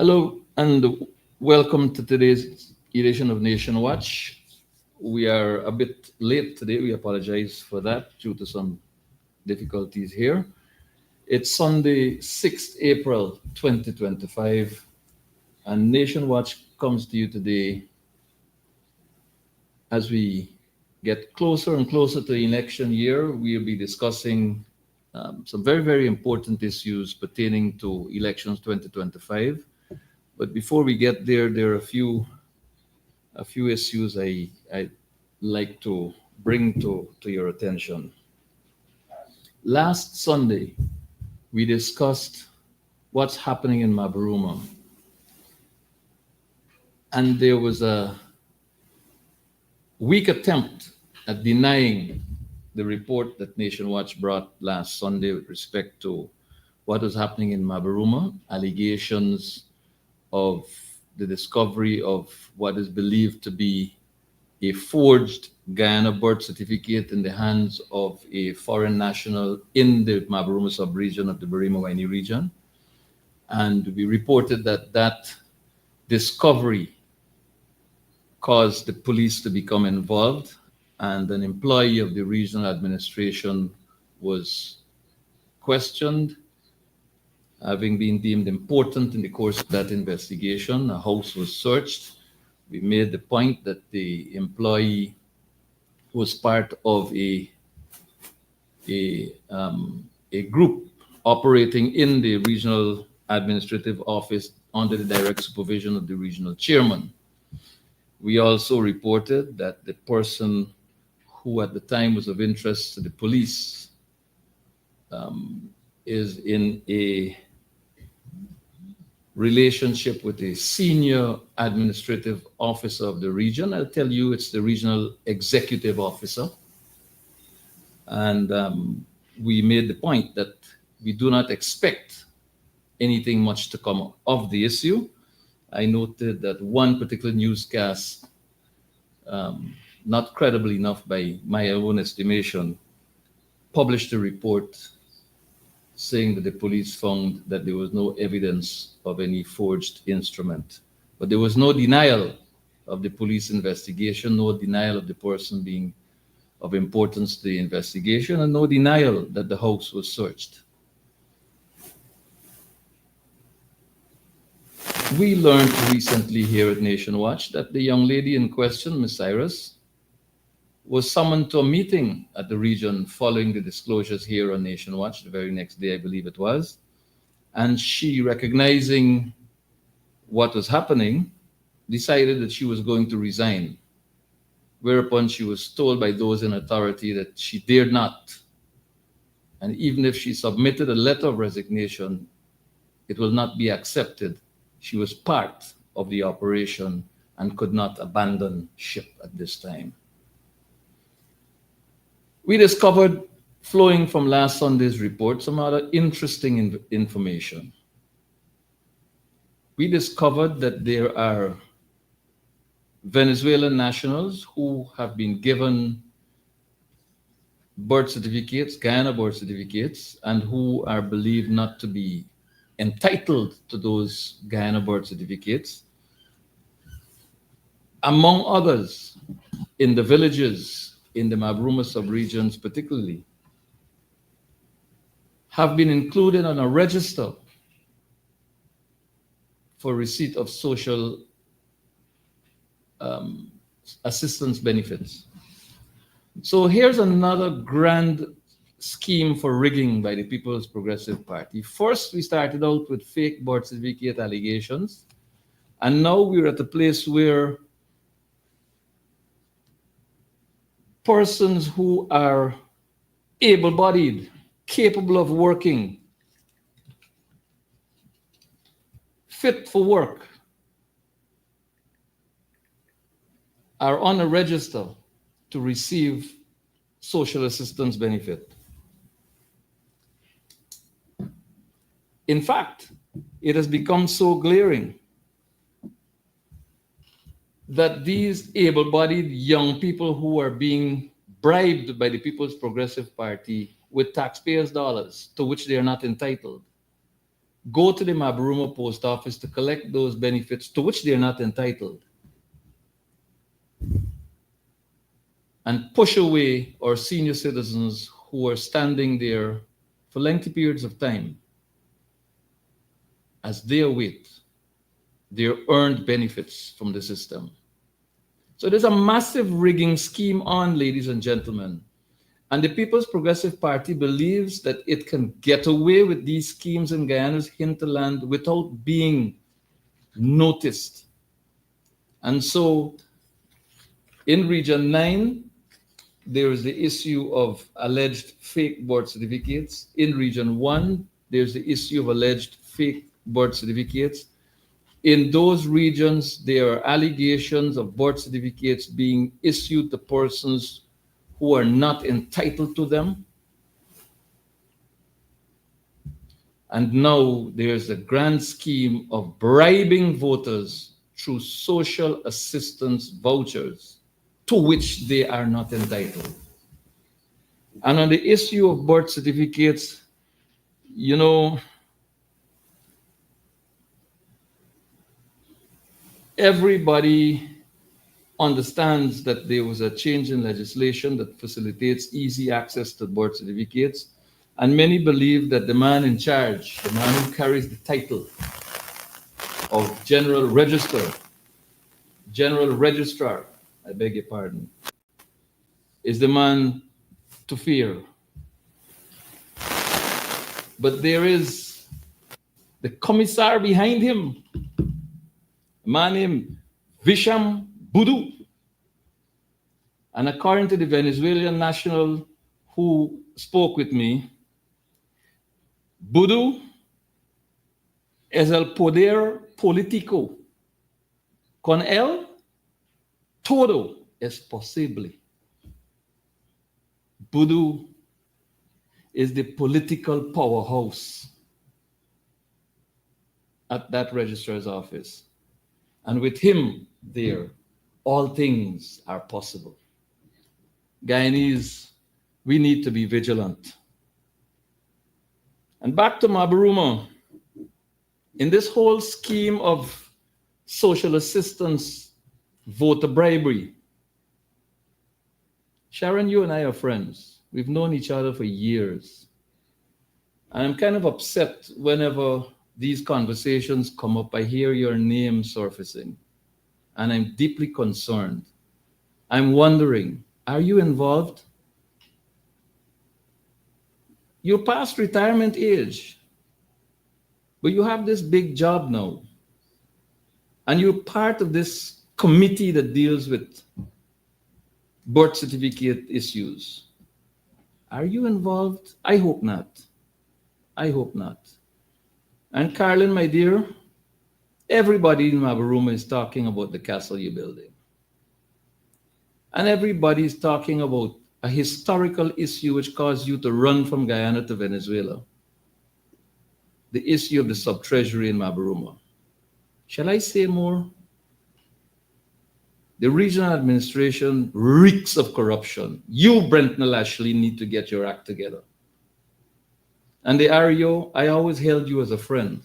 Hello and welcome to today's edition of Nation Watch. We are a bit late today. We apologize for that due to some difficulties here. It's Sunday, 6th April 2025, and Nation Watch comes to you today as we get closer and closer to the election year. We'll be discussing some very, very important issues pertaining to elections 2025. But before we get there, there are a few issues I like to bring to your attention. Last Sunday, we discussed what's happening in Mabaruma, and there was a weak attempt at denying the report that Nation Watch brought last Sunday with respect to what was happening in Mabaruma, allegations of the discovery of what is believed to be a forged Guyana birth certificate in the hands of a foreign national in the Mabaruma sub-region of the Barima-Waini region. And we reported that that discovery caused the police to become involved, and an employee of the regional administration was questioned. Having been deemed important in the course of that investigation, a house was searched. We made the point that the employee was part of a group operating in the regional administrative office under the direct supervision of the regional chairman. We also reported that the person who at the time was of interest to the police is in a relationship with a senior administrative officer of the region. I'll tell you, it's the regional executive officer. And we made the point that we do not expect anything much to come of the issue. I noted that one particular newscast, not credible enough by my own estimation, published a report saying that the police found that there was no evidence of any forged instrument. But there was no denial of the police investigation, no denial of the person being of importance to the investigation, and no denial that the house was searched. We learned recently here at Nation Watch that the young lady in question, Miss Cyrus, was summoned to a meeting at the region following the disclosures here on Nation Watch, the very next day, I believe it was. And she, recognizing what was happening, decided that she was going to resign, whereupon she was told by those in authority that she dared not. And even if she submitted a letter of resignation, it will not be accepted. She was part of the operation and could not abandon ship at this time. We discovered, flowing from last Sunday's report, some other interesting information. We discovered that there are Venezuelan nationals who have been given birth certificates, Guyana birth certificates, and who are believed not to be entitled to those Guyana birth certificates. Among others, in the villages, in the Mabaruma sub-regions particularly, have been included on a register for receipt of social assistance benefits. So here's another grand scheme for rigging by the People's Progressive Party. First, we started out with fake birth certificate allegations, and now we're at a place where persons who are able-bodied, capable of working, fit for work, are on a register to receive social assistance benefit. In fact, it has become so glaring that these able-bodied young people who are being bribed by the People's Progressive Party with taxpayers' dollars to which they are not entitled go to the Mabaruma post office to collect those benefits to which they're not entitled, and push away our senior citizens who are standing there for lengthy periods of time as they await their earned benefits from the system. So there's a massive rigging scheme on, ladies and gentlemen. And the People's Progressive Party believes that it can get away with these schemes in Guyana's hinterland without being noticed. And so in Region 9, there is the issue of alleged fake birth certificates. In Region 1, there's the issue of alleged fake birth certificates. In those regions, there are allegations of birth certificates being issued to persons who are not entitled to them. And now there's a grand scheme of bribing voters through social assistance vouchers to which they are not entitled. And on the issue of birth certificates, you know, everybody understands that there was a change in legislation that facilitates easy access to birth certificates. And many believe that the man in charge, the man who carries the title of General Registrar, I beg your pardon, is the man to fear. But there is the commissar behind him, a man named Visham Budu. And according to the Venezuelan national who spoke with me, Budu es el poder político. Con él, todo es posible. Budu is the political powerhouse at that registrar's office. And with him there, all things are possible. Guyanese, we need to be vigilant. And back to Mabaruma. In this whole scheme of social assistance, voter bribery, Sharon, you and I are friends. We've known each other for years. And I'm kind of upset whenever these conversations come up. I hear your name surfacing, and I'm deeply concerned. I'm wondering, are you involved? You're past retirement age, but you have this big job now. And you're part of this committee that deals with birth certificate issues. Are you involved? I hope not. I hope not. And Carlin, my dear, everybody in Mabaruma is talking about the castle you're building. And everybody is talking about a historical issue which caused you to run from Guyana to Venezuela. The issue of the sub-treasury in Mabaruma. Shall I say more? The regional administration reeks of corruption. You, Brenton Lashley, need to get your act together. And the REO, I always held you as a friend.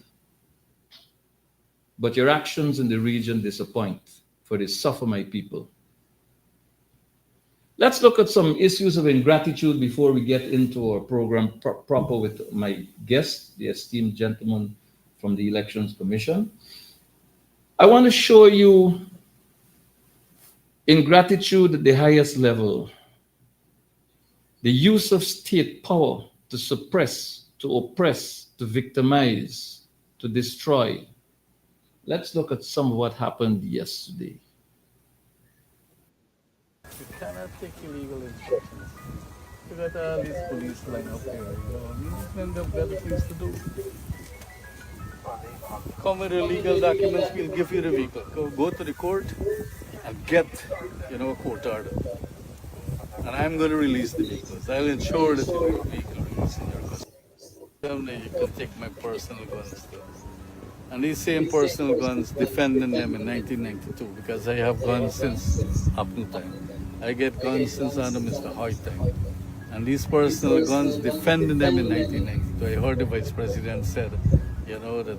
But your actions in the region disappoint, for they suffer my people. Let's look at some issues of ingratitude before we get into our program proper with my guest, the esteemed gentleman from the Elections Commission. I want to show you ingratitude at the highest level. The use of state power to suppress, to oppress, to victimize, to destroy. Let's look at some of what happened yesterday. You cannot take illegal instructions. You got all these police line up here. And they've got things to do. Come with illegal documents, we'll give you the vehicle. Go to the court and get, a court order. And I'm going to release the vehicles. I'll ensure that the vehicle is in your custody. You can take my personal guns too. And these same personal guns, defending them in 1992, because I have guns since Apple time. I get guns since under Mr. Hoyt time. And these personal guns, defending them in 1992. I heard the Vice President said you know, that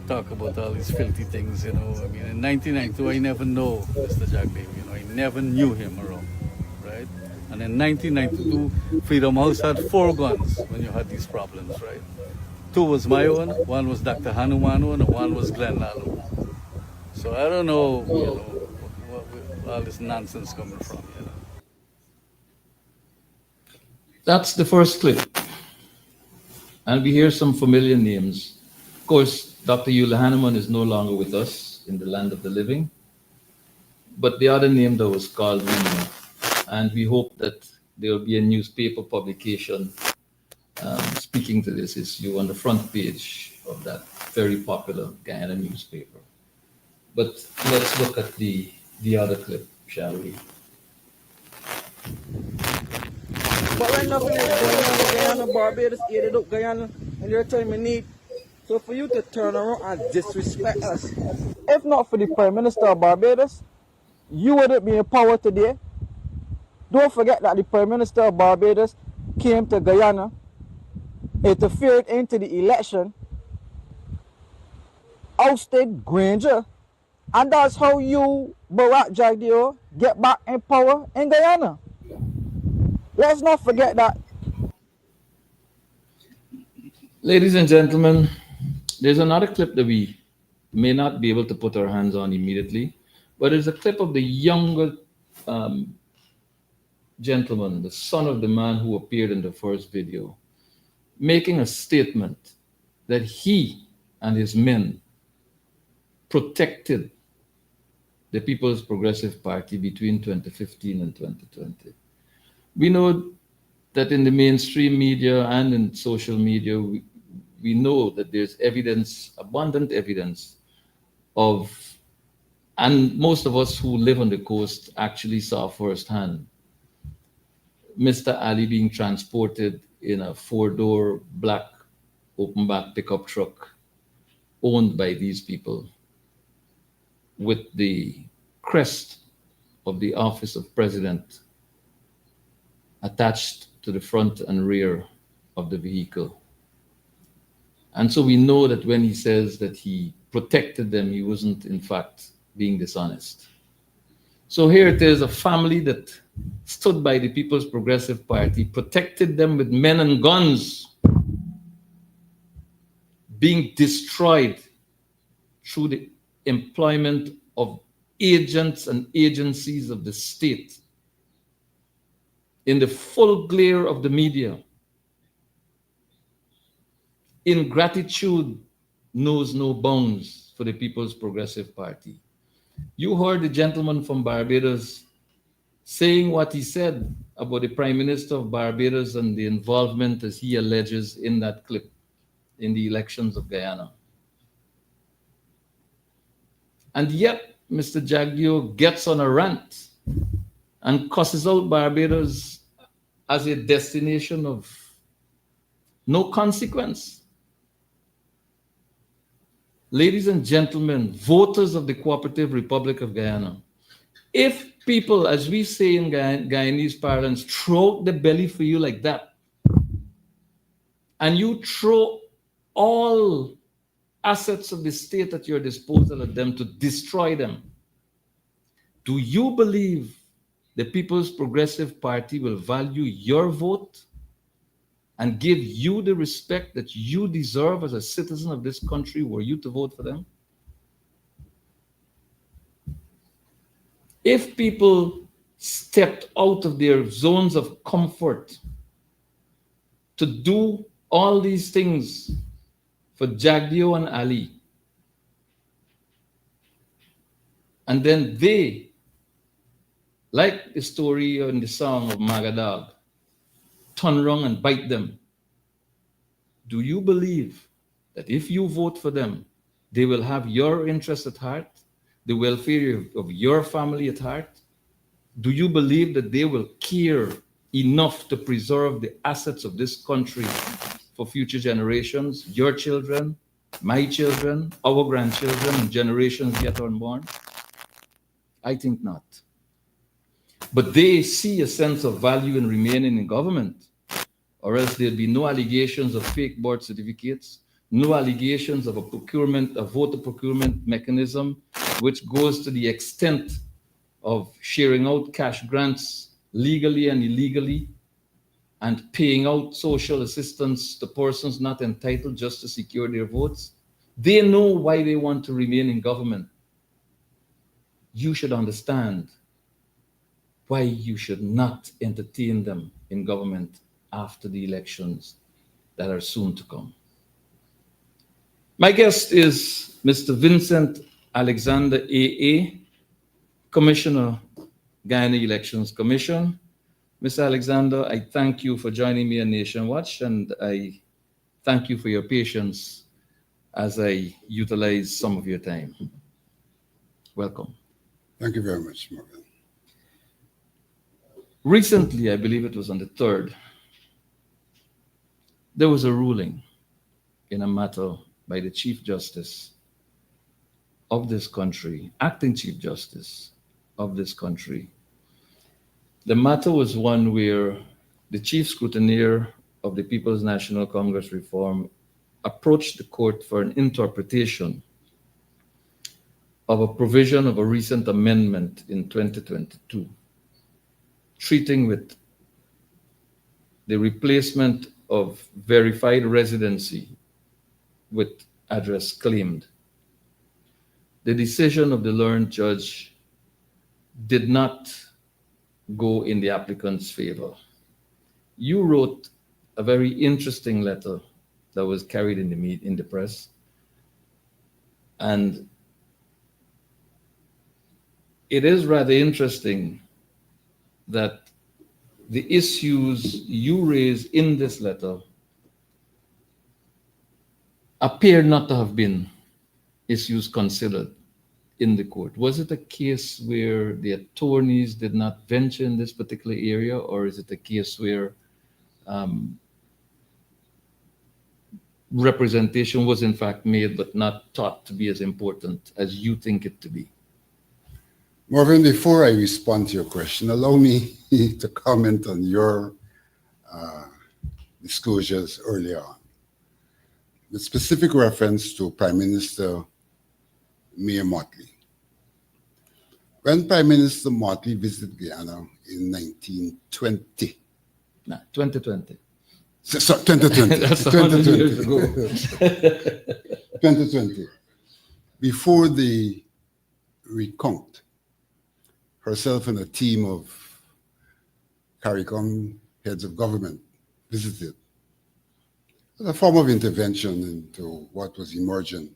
talk about all these filthy things, you know. I mean, in 1992, I never know Mr. Jagdev, you know, I never knew him around, right? And in 1992, Freedom House had 4 guns when you had these problems, right? 2 was my own, 1 was Dr. Hanumanu, and 1 was Glenn Lalu. So I don't know, you know, where all this nonsense coming from, you know. That's the first clip. And we hear some familiar names. Of course, Dr. Eula Hanneman is no longer with us in the land of the living, but the other name that was called we know. And we hope that there will be a newspaper publication speaking to this issue on the front page of that very popular Guyana newspaper. But let's look at the other clip, shall we? But right now, Guyana, Barbados, ate up Guyana, and they're telling me need. So for you to turn around and disrespect us, if not for the Prime Minister of Barbados, you wouldn't be in power today. Don't forget that the Prime Minister of Barbados came to Guyana, interfered into the election, ousted Granger, and that's how you, Barack Jagdeo, get back in power in Guyana. Let's not forget that. Ladies and gentlemen, there's another clip that we may not be able to put our hands on immediately, but it's a clip of the younger gentleman, the son of the man who appeared in the first video, making a statement that he and his men protected the People's Progressive Party between 2015 and 2020. We know that in the mainstream media and in social media, we know that there's evidence, abundant evidence of, and most of us who live on the coast actually saw firsthand, Mr. Ali being transported in a 4-door black open back pickup truck owned by these people with the crest of the office of president attached to the front and rear of the vehicle. And so we know that when he says that he protected them, he wasn't in fact being dishonest. So here it is, a family that stood by the People's Progressive Party, protected them with men and guns, being destroyed through the employment of agents and agencies of the state in the full glare of the media. Ingratitude knows no bounds for the People's Progressive Party. You heard the gentleman from Barbados saying what he said about the Prime Minister of Barbados and the involvement, as he alleges in that clip, in the elections of Guyana. And yet, Mr. Jagdeo gets on a rant and cusses out Barbados as a destination of no consequence. Ladies and gentlemen, voters of the Cooperative Republic of Guyana, if people, as we say in Guyanese parlance, throw out the belly for you like that, and you throw all assets of the state at your disposal at them to destroy them, do you believe the People's Progressive Party will value your vote and give you the respect that you deserve as a citizen of this country were you to vote for them? If people stepped out of their zones of comfort to do all these things for Jagdeo and Ali, and then they, like the story in the song of Magadag, turn around and bite them, do you believe that if you vote for them, they will have your interest at heart, the welfare of your family at heart? Do you believe that they will care enough to preserve the assets of this country for future generations, your children, my children, our grandchildren, and generations yet unborn? I think not. But they see a sense of value in remaining in government, or else there'd be no allegations of fake birth certificates, no allegations of a voter procurement mechanism, which goes to the extent of sharing out cash grants legally and illegally and paying out social assistance to persons not entitled just to secure their votes. They know why they want to remain in government. You should understand why you should not entertain them in government after the elections that are soon to come. My guest is Mr. Vincent Alexander AA, Commissioner, Guyana Elections Commission. Mr. Alexander, I thank you for joining me on Nation Watch, and I thank you for your patience as I utilize some of your time. Welcome. Thank you very much, Mervyn. Recently, I believe it was on the 3rd, there was a ruling in a matter by the Chief Justice of this country, acting Chief Justice of this country. The matter was one where the Chief Scrutineer of the People's National Congress Reform approached the court for an interpretation of a provision of a recent amendment in 2022, treating with the replacement of verified residency with address claimed. The decision of the learned judge did not go in the applicant's favor. You wrote a very interesting letter that was carried in the press, and it is rather interesting that the issues you raise in this letter appear not to have been issues considered in the court. Was it a case where the attorneys did not venture in this particular area, or is it a case where representation was in fact made but not thought to be as important as you think it to be? Mervyn, before I respond to your question, allow me to comment on your disclosures earlier on, with specific reference to Prime Minister Mayor Motley. When Prime Minister Motley visited Guyana in 1920, No, 2020. So 2020. That's 100 years ago. 2020. Before the recount, herself and a team of CARICOM heads of government visited as a form of intervention into what was emerging.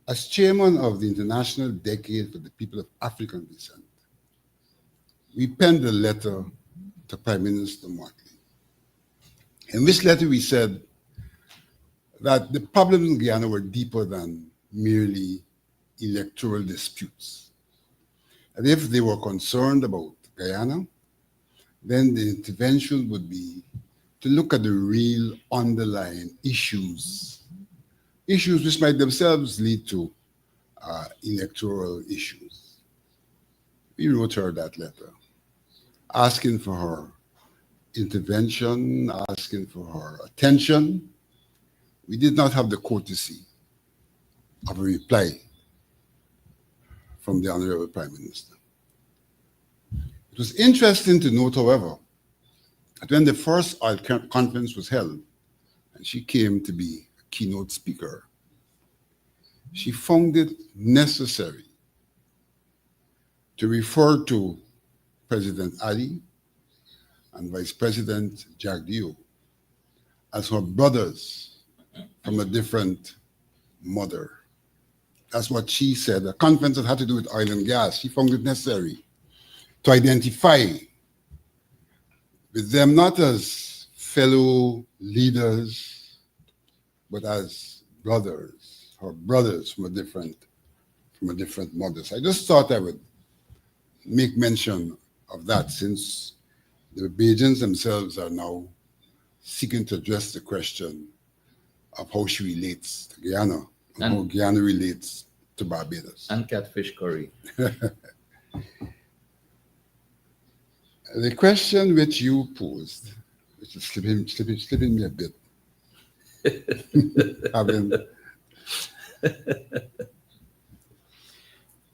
As chairman of the International Decade for the People of African Descent, we penned a letter to Prime Minister Motley. In this letter, we said that the problems in Guyana were deeper than merely electoral disputes. And if they were concerned about Guyana, then the intervention would be to look at the real underlying issues which might themselves lead to electoral issues. We wrote her that letter, asking for her intervention, asking for her attention. We did not have the courtesy of a reply from the Honorable Prime Minister. It was interesting to note, however, that when the first oil conference was held, and she came to be a keynote speaker, she found it necessary to refer to President Ali and Vice President Jagdeo as her brothers from a different mother. That's what she said. A conference that had to do with oil and gas. She found it necessary to identify with them not as fellow leaders, but as brothers, her brothers from a different mother. So I just thought I would make mention of that, since the Bajans themselves are now seeking to address the question of how she relates to Guyana and how Guyana relates to Barbados. And catfish curry. The question which you posed, which is slipping me a bit, having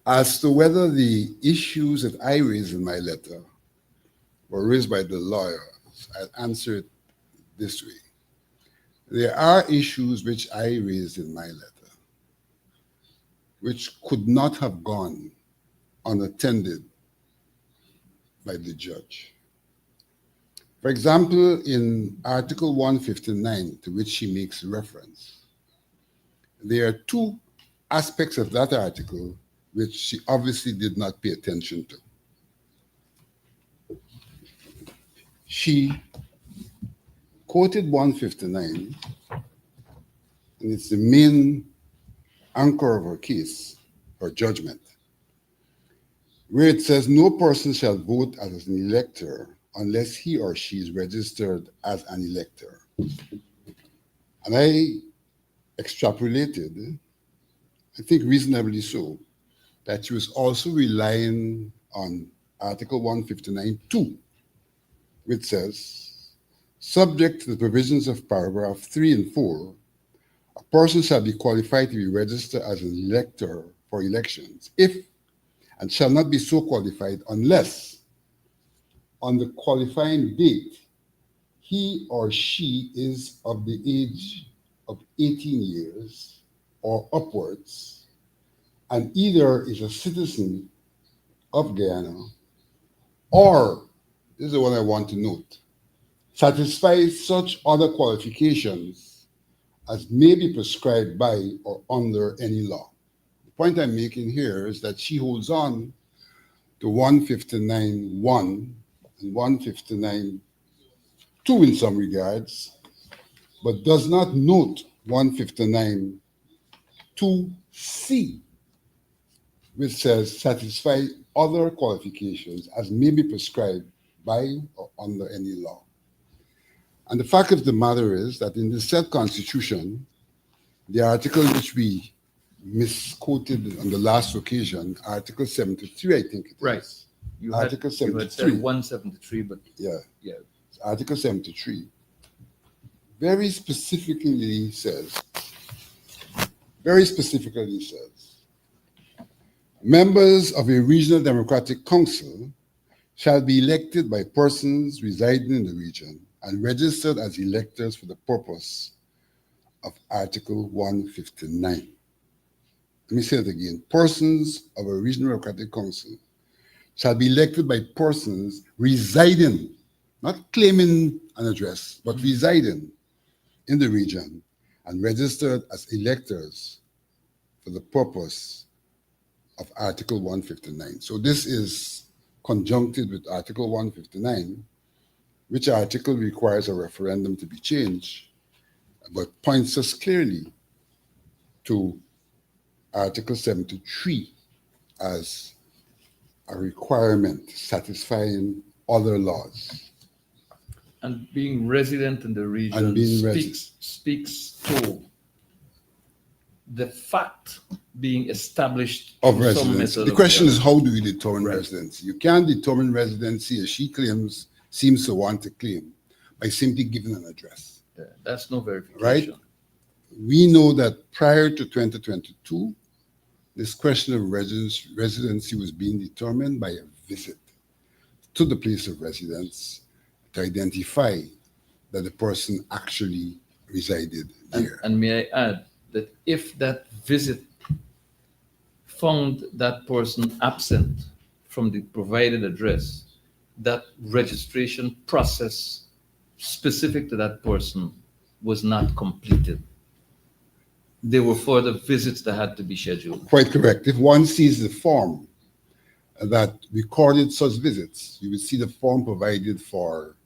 as to whether the issues that I raised in my letter were raised by the lawyers, I'll answer it this way. There are issues which I raised in my letter which could not have gone unattended by the judge. For example, in Article 159, to which she makes reference, there are two aspects of that article which she obviously did not pay attention to. She quoted 159, and it's the main anchor of her case, her judgment, where it says, no person shall vote as an elector unless he or she is registered as an elector. And I extrapolated, I think reasonably so, that she was also relying on Article 159(2), which says, subject to the provisions of paragraph 3 and 4, a person shall be qualified to be registered as an elector for elections if, and shall not be so qualified unless, on the qualifying date, he or she is of the age of 18 years or upwards, and either is a citizen of Guyana or, this is the one I want to note, satisfies such other qualifications as may be prescribed by or under any law. The point I'm making here is that she holds on to 159(1) and 159(2) in some regards, but does not note 159(2)(c), which says satisfy other qualifications as may be prescribed by or under any law. And the fact of the matter is that in the said constitution, the article which we misquoted on the last occasion, Article 73, I think it is. Right. You Article had, you had 73. said 173, but Yeah. yeah. Article 73 very specifically says, members of a regional democratic council shall be elected by persons residing in the region and registered as electors for the purpose of Article 159. Let me say it again. Persons of a regional democratic council shall be elected by persons residing, not claiming an address, but residing in the region and registered as electors for the purpose of Article 159. So this is conjuncted with Article 159, which article requires a referendum to be changed, but points us clearly to Article 73 as a requirement satisfying other laws. And being resident in the region speaks to the fact being established Of in some residency. method The question of is, how do we determine Right. residency? You can't determine residency, as she claims, seems to want to claim, by simply giving an address. that's no verification. Right. We know that prior to 2022, this question of residency was being determined by a visit to the place of residence to identify that the person actually resided there. And may I add that if that visit found that person absent from the provided address, that registration process specific to that person was not completed. There were further visits that had to be scheduled. Quite correct. If one sees the form that recorded such visits, you will see the form provided for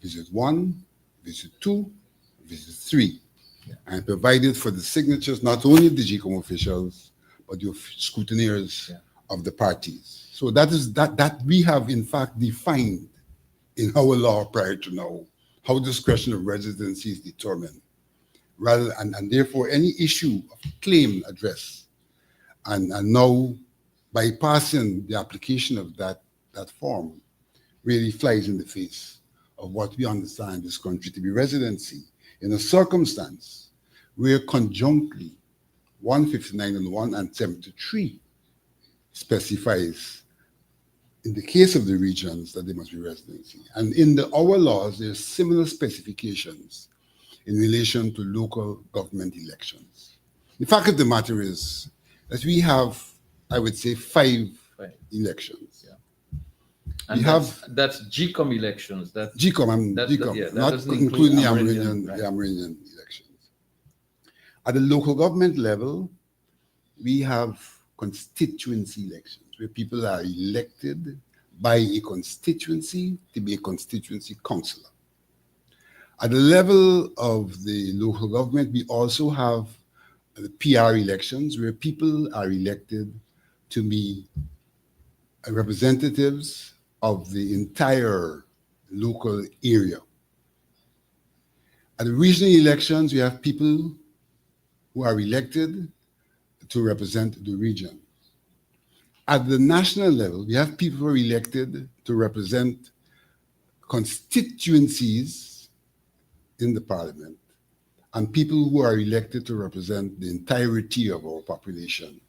visit 1, visit 2, visit 3, and provided for the signatures not only of the GECOM officials, but the scrutineers of the parties. So that we have in fact defined in our law prior to now, how this question of residency is determined. And therefore any issue of claim address and now bypassing the application of that form really flies in the face of what we understand in this country to be residency. in a circumstance where conjunctly 159(1) and 73 specifies in the case of the regions that they must be residency. And in our laws, there's similar specifications in relation to local government elections. The fact of the matter is that we have, I would say, five elections. Yeah. And We that's GECOM elections. GECOM, that not doesn't including the Amerindian, Amerindian elections. At the local government level, we have constituency elections where people are elected by a constituency to be a constituency councillor. At the level of the local government, we also have the PR elections where people are elected to be representatives of the entire local area. At the regional elections, we have people who are elected to represent the region. At the national level, we have people who are elected to represent constituencies in the parliament and people who are elected to represent the entirety of our population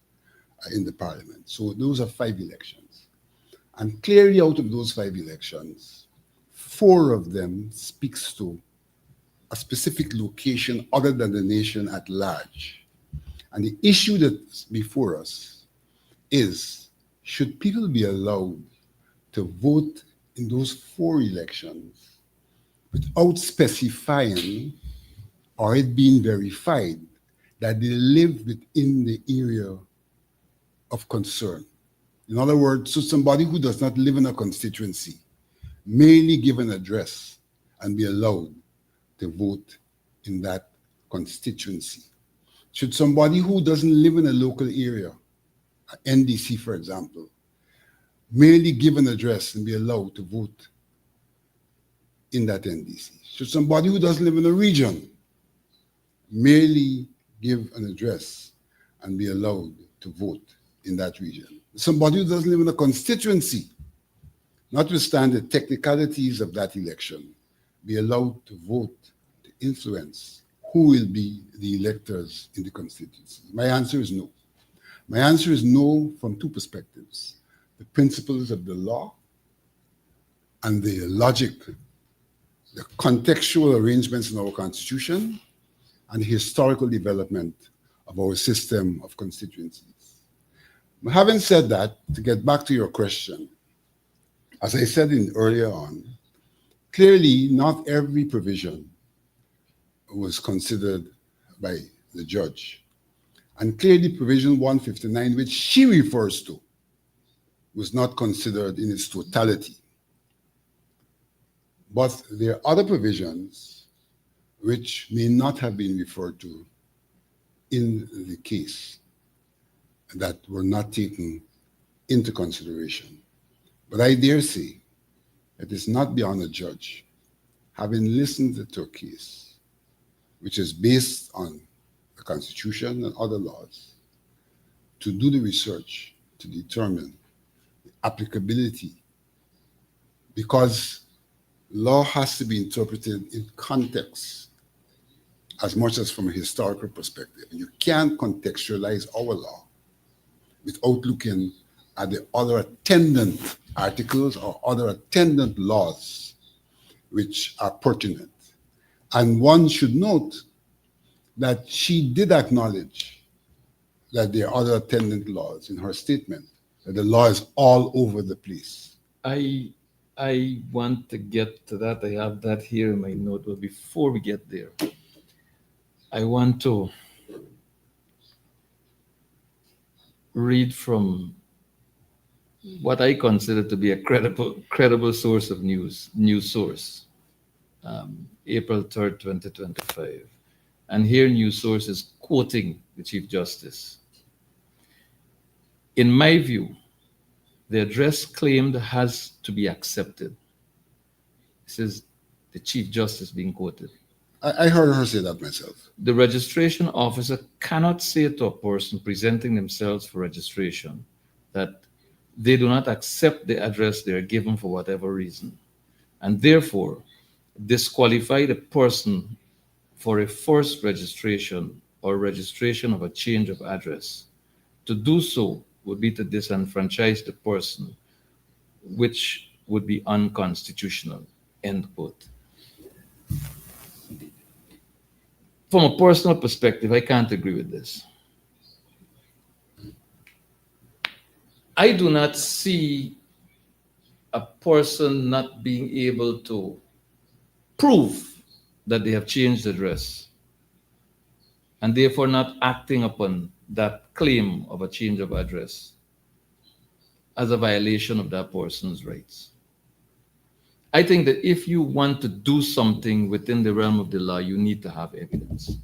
in the parliament. So those are 5 elections. And clearly out of those 5 elections, 4 of them speaks to a specific location other than the nation at large. And the issue that's before us is, should people be allowed to vote in those 4 elections without specifying or it being verified that they live within the area of concern? In other words, so somebody who does not live in a constituency merely give an address and be allowed to vote in that constituency. Should somebody who doesn't live in a local area, NDC for example, merely give an address and be allowed to vote in that NDC? Should somebody who doesn't live in a region merely give an address and be allowed to vote in that region? Somebody who doesn't live in a constituency, notwithstanding the technicalities of that election, be allowed to vote to influence who will be the electors in the constituency? My answer is no. My answer is no from 2 perspectives: the principles of the law and the logic, the contextual arrangements in our constitution, and the historical development of our system of constituencies. Having said that, to get back to your question, as I said earlier on, clearly not every provision was considered by the judge. And clearly provision 159, which she refers to, was not considered in its totality. But there are other provisions which may not have been referred to in the case that were not taken into consideration. But I dare say it is not beyond a judge, having listened to a case which is based on the Constitution and other laws, to do the research to determine the applicability, because law has to be interpreted in context as much as from a historical perspective. And you can't contextualize our law without looking at the other attendant articles or other attendant laws which are pertinent. And one should note that she did acknowledge that there are other attendant laws in her statement, that the law is all over the place. I want to get to that. I have that here in my note. But before we get there, I want to read from what I consider to be a credible source of news source, April 3rd, 2025. And here news source is quoting the Chief Justice. In my view, the address claimed has to be accepted. This is the Chief Justice being quoted. I heard her say that myself. The registration officer cannot say to a person presenting themselves for registration that they do not accept the address they are given for whatever reason, and therefore disqualify the person for a forced registration or registration of a change of address. To do so would be to disenfranchise the person, which would be unconstitutional. End quote. From a personal perspective, I can't agree with this. I do not see a person not being able to prove that they have changed address and therefore not acting upon that claim of a change of address as a violation of that person's rights. I think that if you want to do something within the realm of the law, you need to have evidence.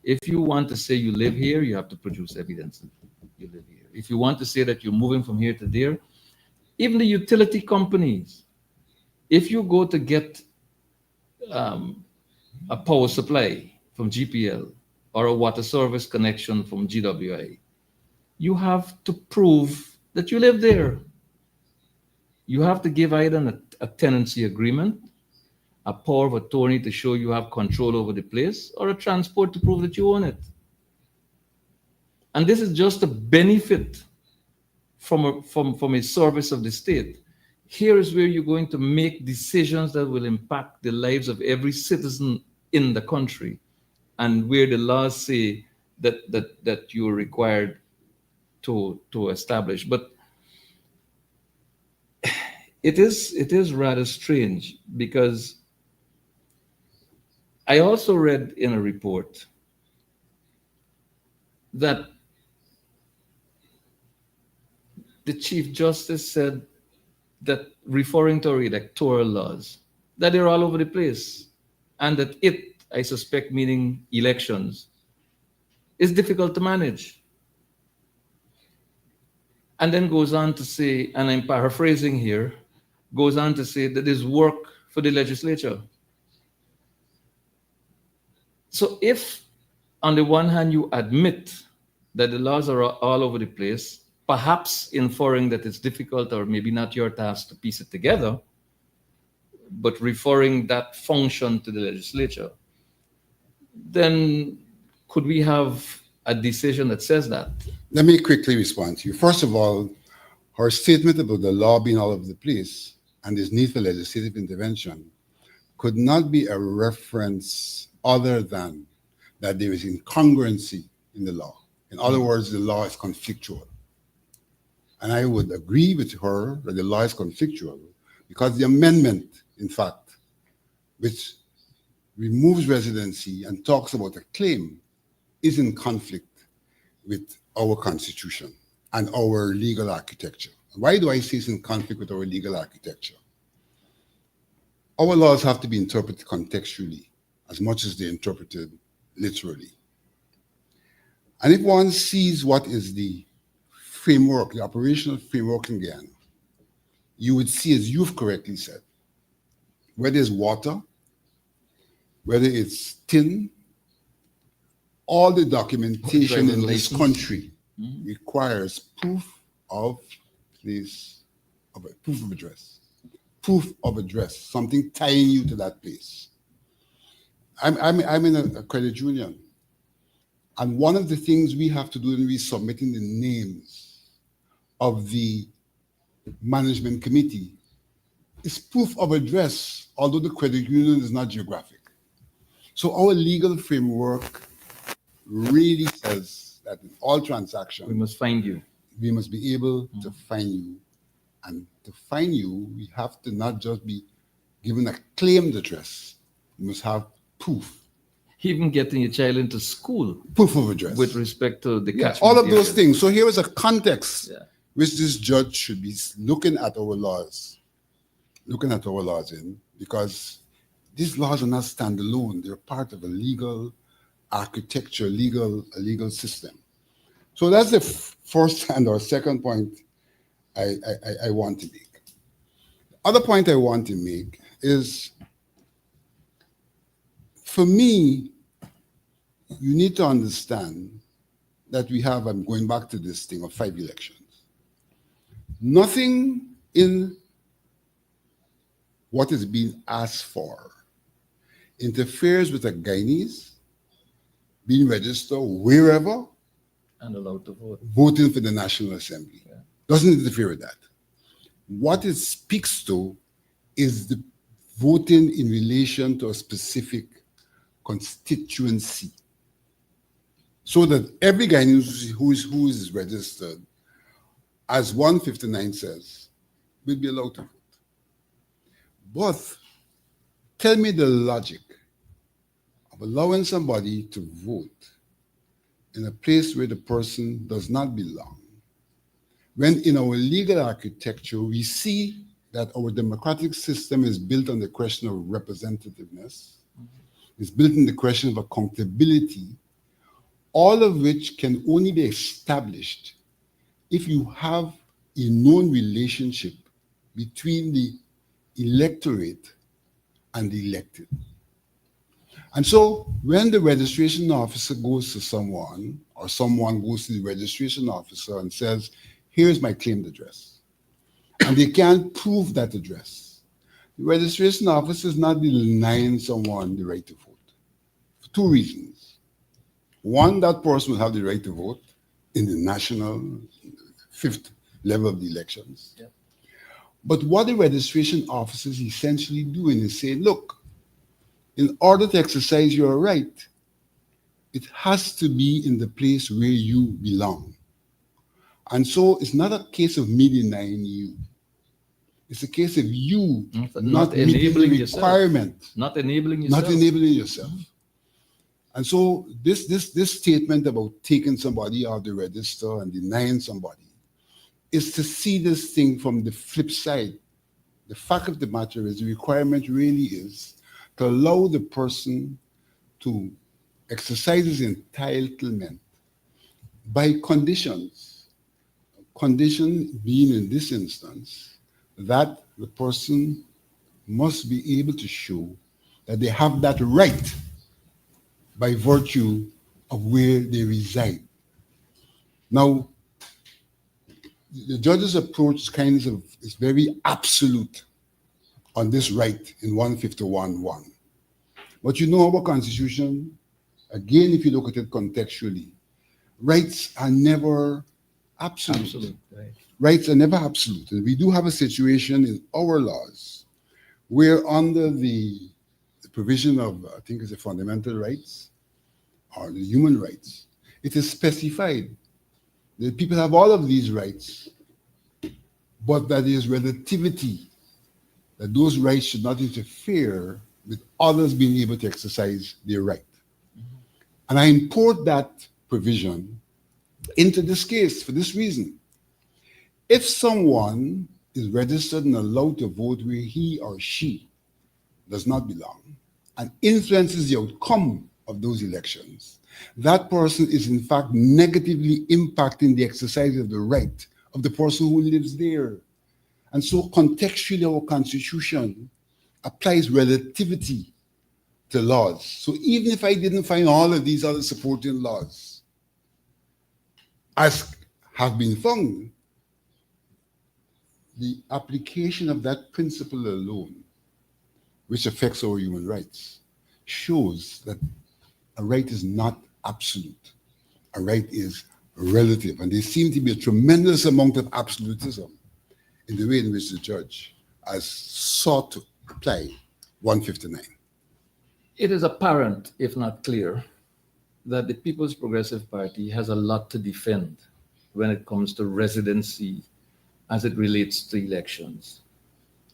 If you want to say you live here, you have to produce evidence that you live here. If you want to say that you're moving from here to there, even the utility companies, if you go to get a power supply from GPL or a water service connection from GWI, you have to prove that you live there. You have to give either a tenancy agreement, a power of attorney to show you have control over the place, or a transport to prove that you own it. And this is just a benefit from a service of the state. Here is where you're going to make decisions that will impact the lives of every citizen in the country, and where the laws say that you're required to establish. But it is rather strange, because I also read in a report that the Chief Justice said that, referring to our electoral laws, that they're all over the place, and that it, I suspect, meaning elections, is difficult to manage. And then goes on to say, and I'm paraphrasing here, goes on to say that there's work for the legislature. So if, on the one hand, you admit that the laws are all over the place, perhaps inferring that it's difficult or maybe not your task to piece it together, but referring that function to the legislature, then could we have a decision that says that? Let me quickly respond to you. First of all, her statement about the law being all over the place and this need for legislative intervention could not be a reference other than that there is incongruency in the law. In other words, the law is conflictual. And I would agree with her that the law is conflictual, because the amendment, in fact, which removes residency and talks about a claim, is in conflict with our constitution and our legal architecture. Why do I say it's in conflict with our legal architecture? Our laws have to be interpreted contextually as much as they're interpreted literally. And if one sees what is the framework, the operational framework in Guyana, you would see, as you've correctly said, whether it's water, whether it's tin, all the documentation in this country requires proof of place, proof of address. Proof of address, something tying you to that place. I'm in a credit union, and one of the things we have to do when we're submitting the names of the management committee is proof of address, although the credit union is not geographic. So our legal framework really says that in all transactions, We must find you. we must be able to find you. And to find you, we have to not just be given a claimed address, we must have proof. Even getting your child into school Proof of address. with respect to the Yeah, catchment all of those areas. things. So here is a context Yeah. which this judge should be looking at our laws in, because these laws are not standalone. They're part of a legal architecture, a legal system. So that's the first and or second point I want to make. The other point I want to make is, for me, you need to understand that we have, I'm going back to this thing of 5 elections. Nothing in what is being asked for interferes with a Guyanese being registered wherever, And allowed to vote. voting for the National Assembly. Yeah. Doesn't interfere with that. What it speaks to is the voting in relation to a specific constituency. So that every Ghanaian who is registered, as 159 says, will be allowed to vote. But tell me the logic of allowing somebody to vote in a place where the person does not belong, when in our legal architecture we see that our democratic system is built on the question of representativeness, it's built on the question of accountability, all of which can only be established if you have a known relationship between the electorate and the elected. And so when the registration officer goes to someone, or someone goes to the registration officer and says, here's my claimed address, and they can't prove that address, the registration officer is not denying someone the right to vote for two reasons. One, that person will have the right to vote in the national fifth level of the elections. Yeah. But what the registration officer is essentially doing is saying, look, in order to exercise your right, it has to be in the place where you belong. And so it's not a case of me denying you. It's a case of you not meeting the enabling yourself. requirement. Not enabling yourself. Not enabling yourself. And so this statement about taking somebody off the register and denying somebody is to see this thing from the flip side. The fact of the matter is the requirement really is to allow the person to exercise his entitlement by conditions. Condition being in this instance that the person must be able to show that they have that right by virtue of where they reside. Now, the judge's approach is very absolute on this right in 151.1. But you know our Constitution, again, if you look at it contextually, rights are never absolute. Absolute, right. Rights are never absolute. And we do have a situation in our laws where under the provision of, I think it's the fundamental rights or the human rights, it is specified that people have all of these rights, but that there is relativity, that those rights should not interfere with others being able to exercise their right. And I import that provision into this case for this reason. If someone is registered and allowed to vote where he or she does not belong and influences the outcome of those elections, that person is in fact negatively impacting the exercise of the right of the person who lives there. And so contextually our Constitution applies relativity to laws. So even if I didn't find all of these other supporting laws as have been found, the application of that principle alone, which affects our human rights, shows that a right is not absolute. A right is relative. And there seems to be a tremendous amount of absolutism in the way in which the judge has sought to apply 159. It is apparent, if not clear, that the People's Progressive Party has a lot to defend when it comes to residency as it relates to elections.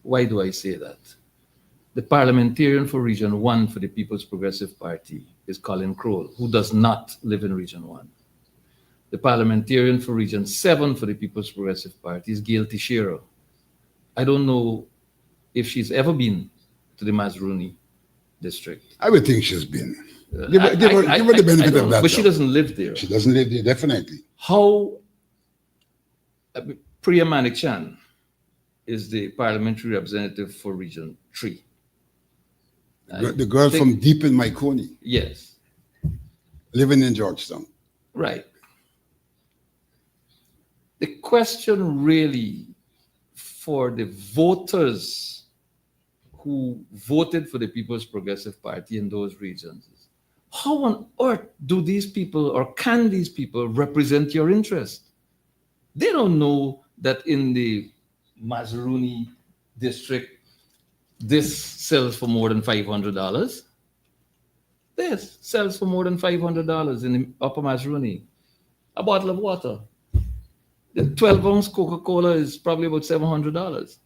Why do I say that? The parliamentarian for Region 1 for the People's Progressive Party is Colin Crowell, who does not live in Region 1. The parliamentarian for Region 7 for the People's Progressive Party is Gail Teixeira. I don't know if she's ever been to the Mazruni district. I would think she's been. Give her the benefit of that. But she doesn't live there. She doesn't live there, definitely. How Priya Manik-Chan is the parliamentary representative for Region 3. The girl from deep in Maikoni, Yes, living in Georgetown. right. The question really for the voters who voted for the People's Progressive Party in those regions is, How on earth do these people or can these people represent your interest? They don't know that in the Mazaruni district, this sells for more than $500. This sells for more than $500 in the Upper Mazaruni. A bottle of water. The 12-ounce Coca-Cola is probably about $700.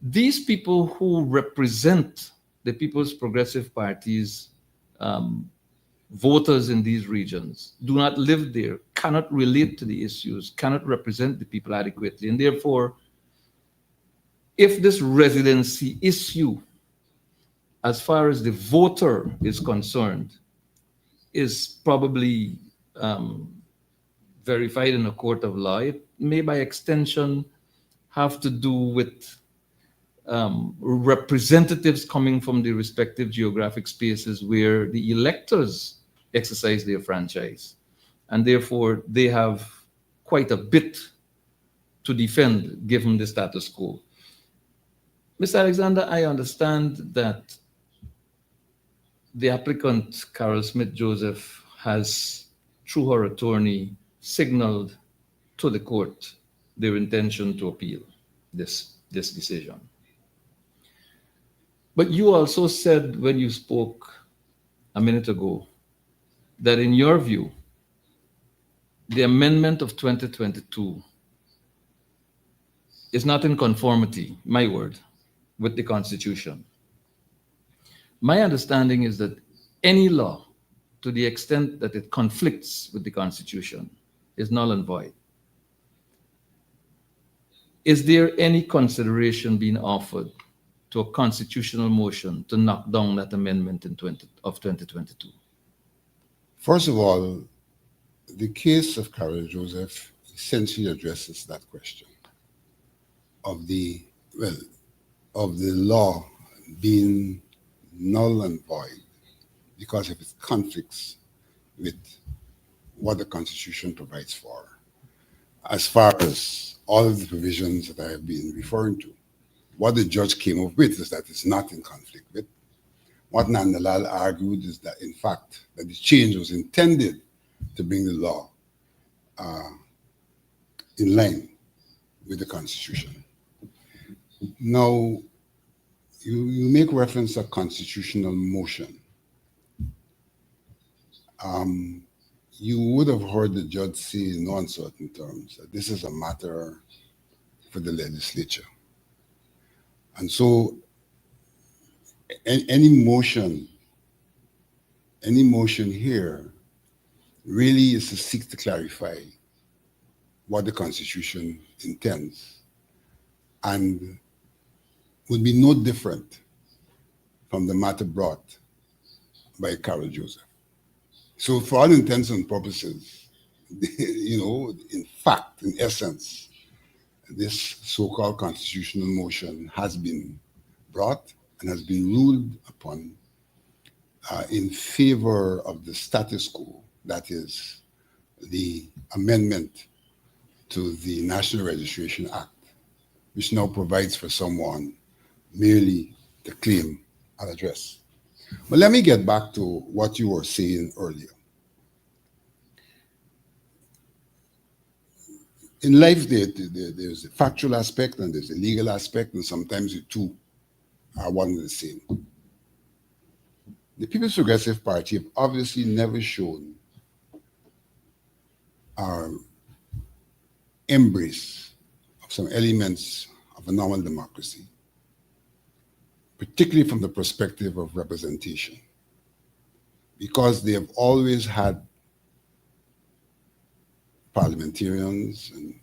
These people who represent the People's Progressive Party's voters in these regions do not live there, cannot relate to the issues, cannot represent the people adequately. And therefore, if this residency issue, as far as the voter is concerned, is probably verified in a court of law, it may by extension have to do with representatives coming from the respective geographic spaces where the electors exercise their franchise. And therefore, they have quite a bit to defend given the status quo. Mr. Alexander, I understand that the applicant, Carol Smith Joseph, has, through her attorney, signaled to the court their intention to appeal this decision. But you also said when you spoke a minute ago that in your view, the amendment of 2022 is not in conformity, my word, with the Constitution. My understanding is that any law, to the extent that it conflicts with the Constitution, is null and void. Is there any consideration being offered to a constitutional motion to knock down that amendment of 2022? First of all, the case of Carol Joseph essentially addresses that question of the law being null and void because of its conflicts with what the Constitution provides for. As far as all of the provisions that I have been referring to, what the judge came up with is that it's not in conflict with. What Nandalal argued is that, in fact, that the change was intended to bring the law in line with the Constitution. Now, you make reference to a constitutional motion. You would have heard the judge say in no uncertain terms that this is a matter for the legislature. And so any motion here really is to seek to clarify what the Constitution intends and would be no different from the matter brought by Carol Joseph. So for all intents and purposes, in fact, in essence, this so-called constitutional motion has been brought and has been ruled upon in favor of the status quo, that is the amendment to the National Registration Act, which now provides for someone merely to claim an address. But let me get back to what you were saying earlier. In life, there's a factual aspect and there's a legal aspect, and sometimes the two are one and the same. The People's Progressive Party have obviously never shown our embrace of some elements of a normal democracy, particularly from the perspective of representation, because they have always had parliamentarians, and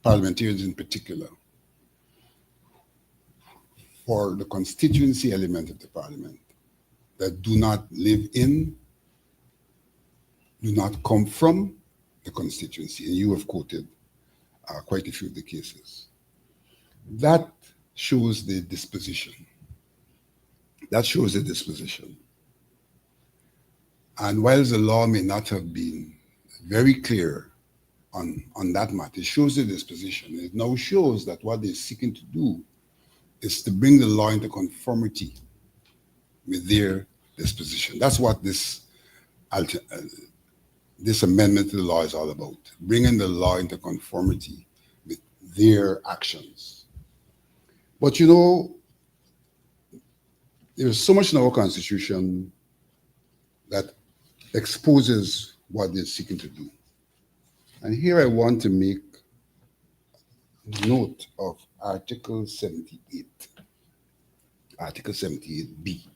parliamentarians in particular, for the constituency element of the parliament that do not live in, do not come from the constituency. And you have quoted quite a few of the cases. That shows the disposition. That shows the disposition. And whilst the law may not have been very clear on that matter, it shows the disposition. It now shows that what they're seeking to do is to bring the law into conformity with their this position. That's what this amendment to the law is all about, bringing the law into conformity with their actions. But you know, there's so much in our Constitution that exposes what they're seeking to do. And here I want to make note of Article 78, Article 78B.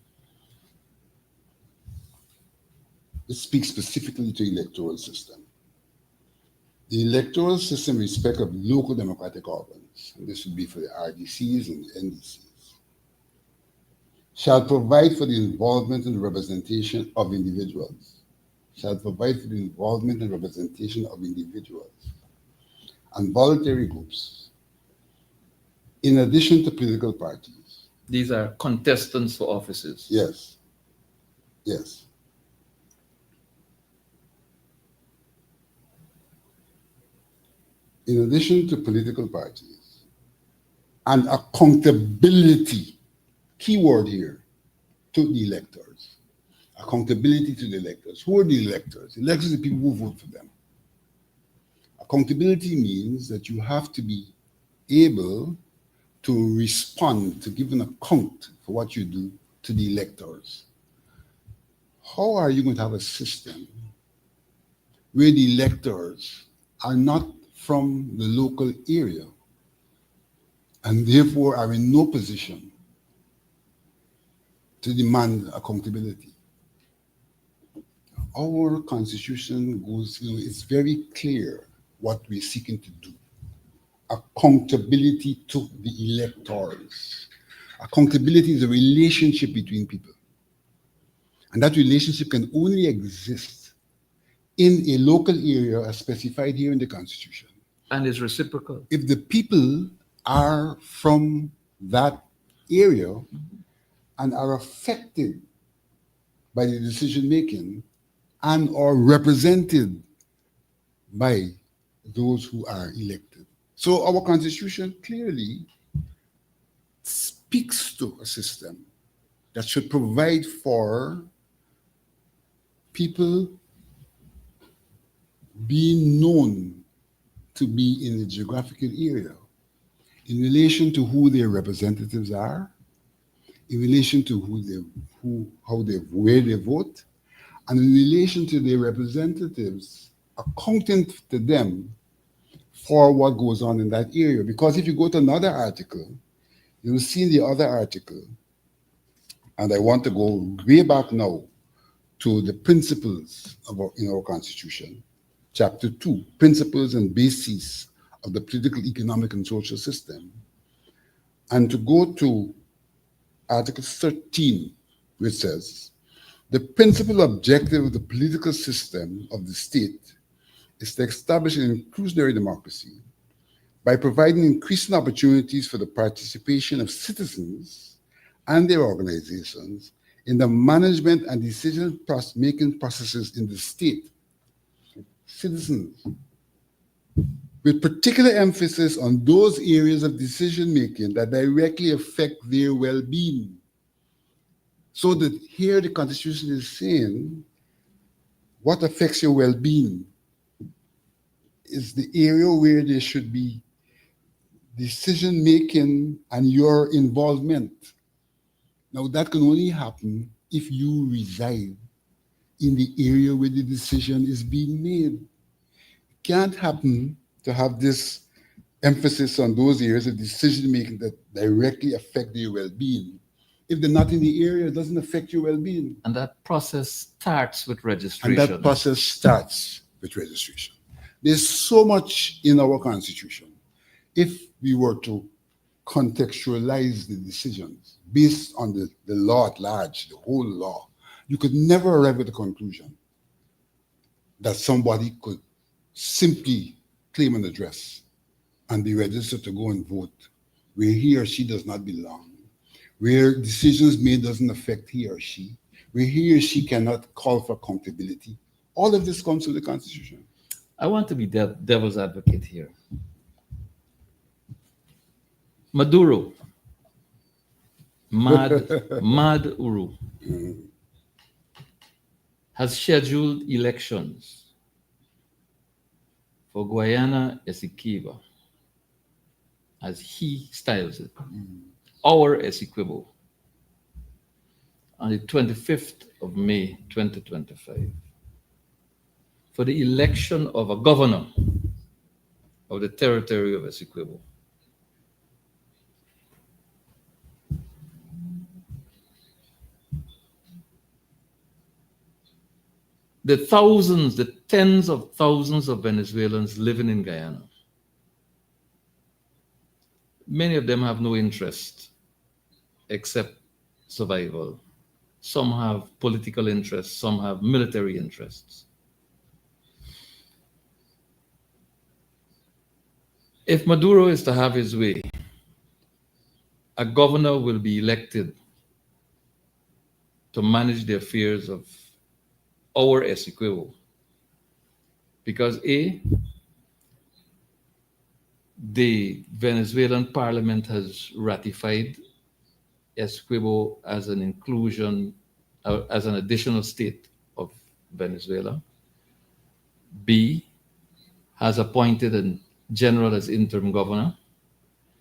It speaks specifically to electoral system. The electoral system in respect of local democratic organs, and this would be for the RDCs and the NDCs, shall provide for the involvement and representation of individuals, and voluntary groups, in addition to political parties. These are contestants for offices. Yes, yes. In addition to political parties, and accountability, keyword here, to the electors. Accountability to the electors. Who are the electors? Electors are the people who vote for them. Accountability means that you have to be able to respond, to give an account for what you do to the electors. How are you going to have a system where the electors are not from the local area and therefore are in no position to demand accountability? Our Constitution goes, it's very clear what we're seeking to do. Accountability to the electors. Accountability is a relationship between people. And that relationship can only exist in a local area as specified here in the Constitution. And is reciprocal. If the people are from that area and are affected by the decision making and are represented by those who are elected. So our Constitution clearly speaks to a system that should provide for people being known to be in a geographical area in relation to who their representatives are, in relation to where they vote, and in relation to their representatives, accounting to them for what goes on in that area. Because if you go to another article, you will see in the other article, and I want to go way back now to the principles in our Constitution, Chapter 2, Principles and Bases of the Political, Economic, and Social System, and to go to Article 13, which says, the principal objective of the political system of the state is to establish an inclusionary democracy by providing increasing opportunities for the participation of citizens and their organizations in the management and decision-making processes in the state. Citizens, with particular emphasis on those areas of decision-making that directly affect their well-being. So that here the Constitution is saying, what affects your well-being is the area where there should be decision-making and your involvement. Now that can only happen if you reside in the area where the decision is being made. It can't happen to have this emphasis on those areas of decision-making that directly affect your well-being. If they're not in the area, it doesn't affect your well-being. And that process starts with registration. And that process starts with registration. There's so much in our Constitution. If we were to contextualize the decisions based on the law at large, the whole law, you could never arrive at the conclusion that somebody could simply claim an address and be registered to go and vote where he or she does not belong, where decisions made doesn't affect he or she, where he or she cannot call for accountability. All of this comes through the Constitution. I want to be devil's advocate here. Maduro, mad Uru, has scheduled elections for Guyana Essequibo, as he styles it, our Essequibo, on the 25th of May 2025, for the election of a governor of the territory of Essequibo. The thousands, the tens of thousands of Venezuelans living in Guyana, many of them have no interest except survival. Some have political interests, some have military interests. If Maduro is to have his way, a governor will be elected to manage the affairs of our Essequibo. Because A, the Venezuelan parliament has ratified Essequibo as an inclusion, as an additional state of Venezuela. B, has appointed a general as interim governor.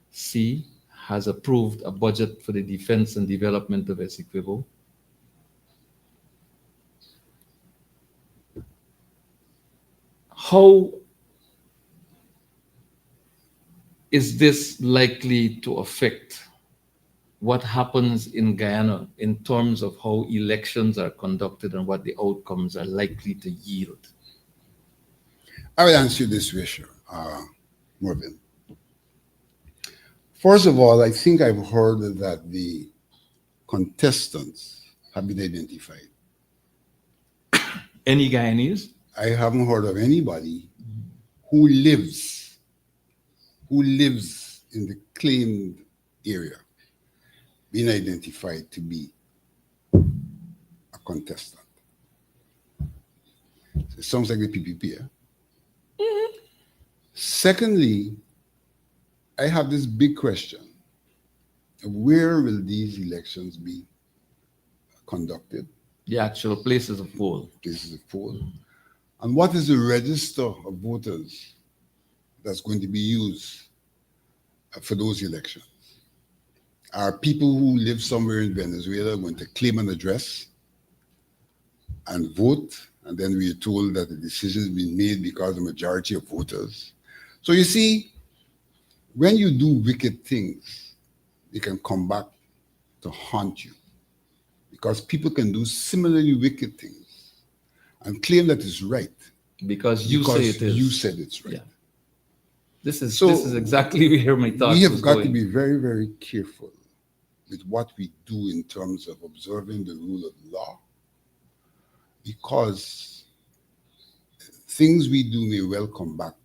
C, has approved a budget for the defense and development of Essequibo. How is this likely to affect what happens in Guyana in terms of how elections are conducted and what the outcomes are likely to yield? I will answer you this way, Mervyn. First of all, I think I've heard that the contestants have been identified. Any Guyanese? I haven't heard of anybody who lives in the claimed area being identified to be a contestant. So it sounds like the PPP. Yeah? Mm-hmm. Secondly, I have this big question of where will these elections be conducted? The actual places of poll. Places of poll. And what is the register of voters that's going to be used for those elections? Are people who live somewhere in Venezuela going to claim an address and vote? And then we are told that the decision has been made because the majority of voters. So you see, when you do wicked things, they can come back to haunt you. Because people can do similarly wicked things and claim that it's right. Because you say it is. You said it's right. Yeah. This is exactly where my thoughts We have was got going. to be very, very careful with what we do in terms of observing the rule of law, because things we do may well come back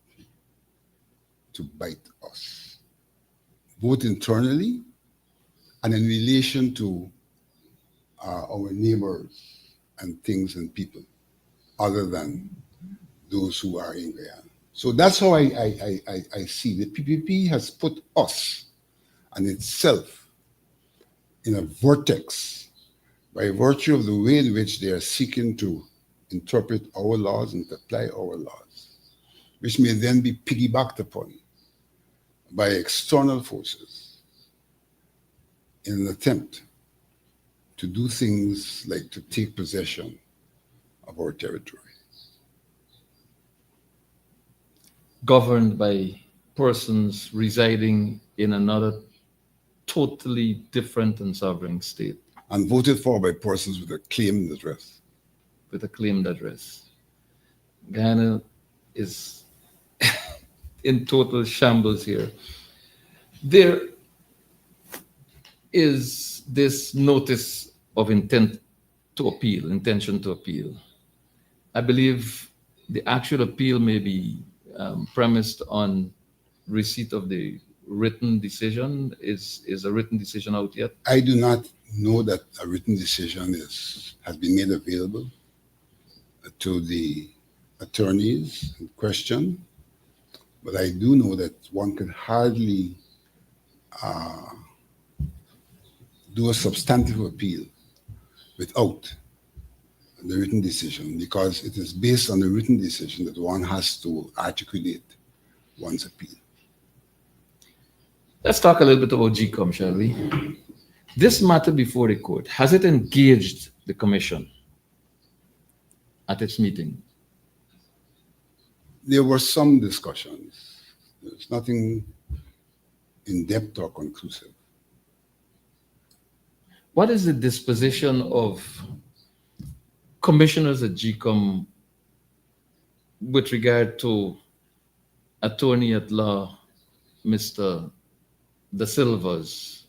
to bite us, both internally and in relation to our neighbors and things and people other than those who are in Guyana. So that's how I see the PPP has put us and itself in a vortex by virtue of the way in which they are seeking to interpret our laws and to apply our laws, which may then be piggybacked upon by external forces in an attempt to do things like to take possession of our territory. Governed by persons residing in another totally different and sovereign state. And voted for by persons with a claimed address. With a claimed address. Guyana is in total shambles here. There is this notice of intention to appeal. I believe the actual appeal may be premised on receipt of the written decision. Is a written decision out yet? I do not know that a written decision has been made available to the attorneys in question, but I do know that one could hardly do a substantive appeal without the written decision, because it is based on the written decision that one has to articulate one's appeal. Let's talk a little bit about GECOM, shall we? This matter before the court, has it engaged the commission at its meeting? There were some discussions. There's nothing in depth or conclusive. What is the disposition of commissioners at GECOM with regard to Attorney at Law, Mr. Da Silva's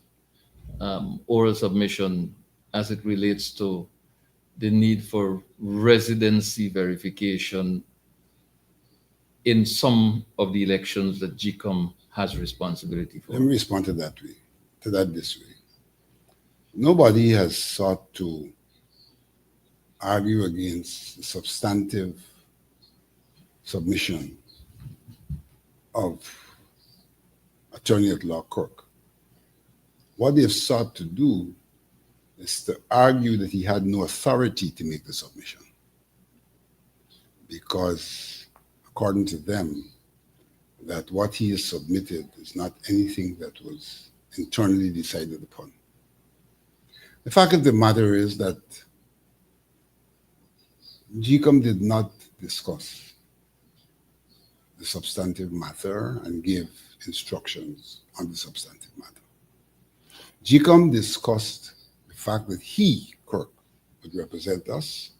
oral submission as it relates to the need for residency verification in some of the elections that GECOM has responsibility for? Let me respond to that this way. Nobody has sought to argue against the substantive submission of Attorney at Law Kirk. What they've sought to do is to argue that he had no authority to make the submission, because according to them, that what he has submitted is not anything that was internally decided upon. The fact of the matter is that GECOM did not discuss the substantive matter and give instructions on the substantive matter. GECOM discussed the fact that he, Kirk, would represent us,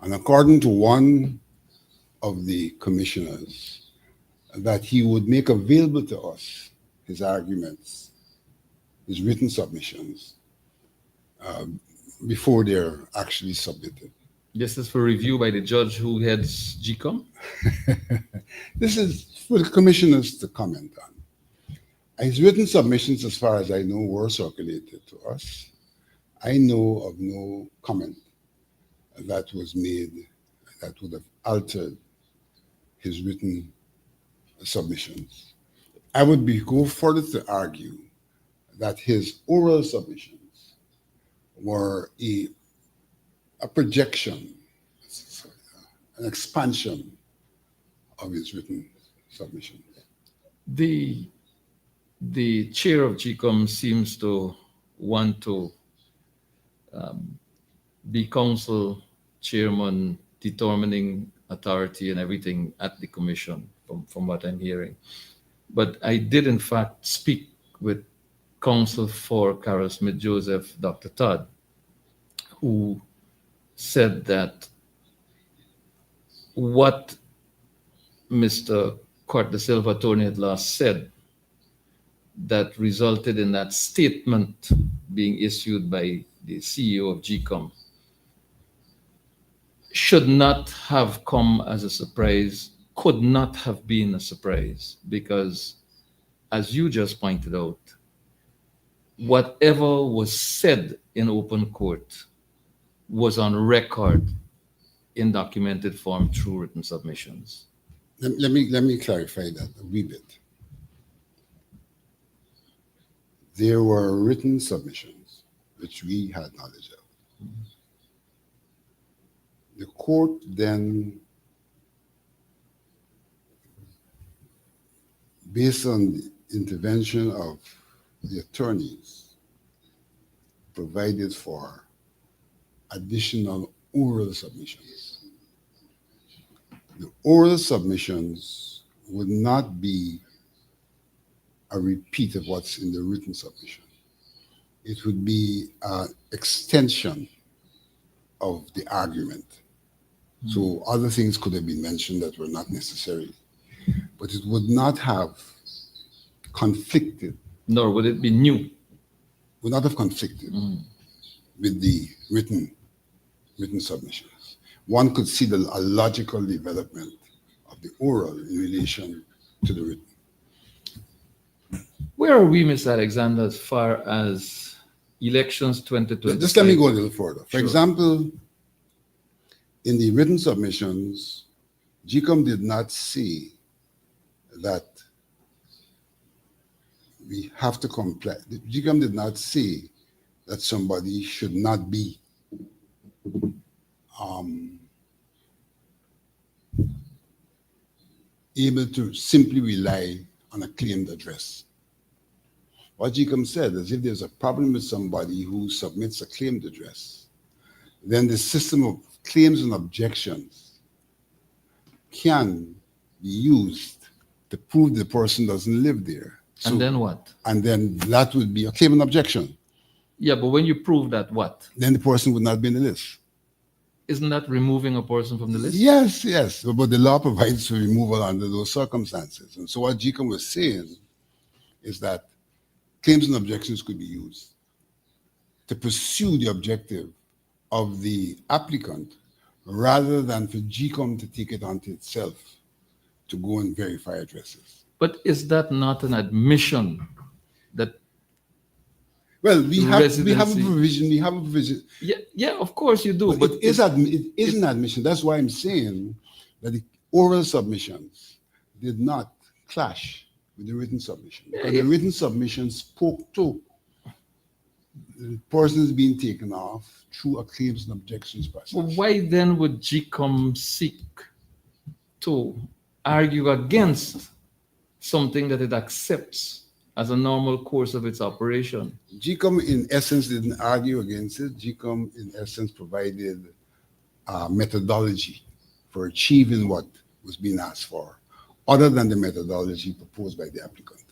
and according to one of the commissioners, that he would make available to us his arguments, his written submissions, before they're actually submitted. This is for review by the judge who heads GECOM? This is for the commissioners to comment on. His written submissions, as far as I know, were circulated to us. I know of no comment that was made that would have altered his written submissions. I would go further to argue that his oral submissions were a projection, an expansion of his written submissions. The chair of GECOM seems to want to be council chairman, determining authority and everything at the commission, from what I'm hearing. But I did, in fact, speak with counsel for Carol Smith Joseph, Dr. Todd, who said that what Mr. Court Da Silva, Attorney at Law, said that resulted in that statement being issued by the CEO of GECOM should not have come as a surprise, could not have been a surprise, because, as you just pointed out, whatever was said in open court was on record in documented form through written submissions. Let me clarify that a wee bit. There were written submissions which we had knowledge of. The court then, based on the intervention of the attorneys, provided for additional oral submissions. The oral submissions would not be a repeat of what's in the written submission. It would be an extension of the argument. So other things could have been mentioned that were not necessary, but it would not have conflicted. Nor would it be new. Would not have conflicted with the written submissions. One could see a logical development of the oral in relation to the written. Where are we, Ms. Alexander, as far as elections 2020? Just let me go a little further. For Sure. example, in the written submissions, GECOM did not say that we have to comply. GECOM did not say that somebody should not be um, able to simply rely on a claimed address. What GECOM said is if there's a problem with somebody who submits a claimed address, then the system of claims and objections can be used to prove the person doesn't live there. So, And then what? and then that would be a claim and objection. Yeah, but when you prove that, what? Then the person would not be in the list. Isn't that removing a person from the list? Yes, yes. But the law provides for removal under those circumstances. And so what GECOM was saying is that claims and objections could be used to pursue the objective of the applicant rather than for GECOM to take it onto itself to go and verify addresses. But is that not an admission that? Well, we have a Residency. provision. We have a provision. Yeah, of course you do. But it is an admission. That's why I'm saying that the oral submissions did not clash with the written submission. Because the written submission spoke to the persons being taken off through a claims and objections process. Well, why then would GECOM seek to argue against something that it accepts as a normal course of its operation? GECOM, in essence, didn't argue against it. GECOM, in essence, provided a methodology for achieving what was being asked for, other than the methodology proposed by the applicant.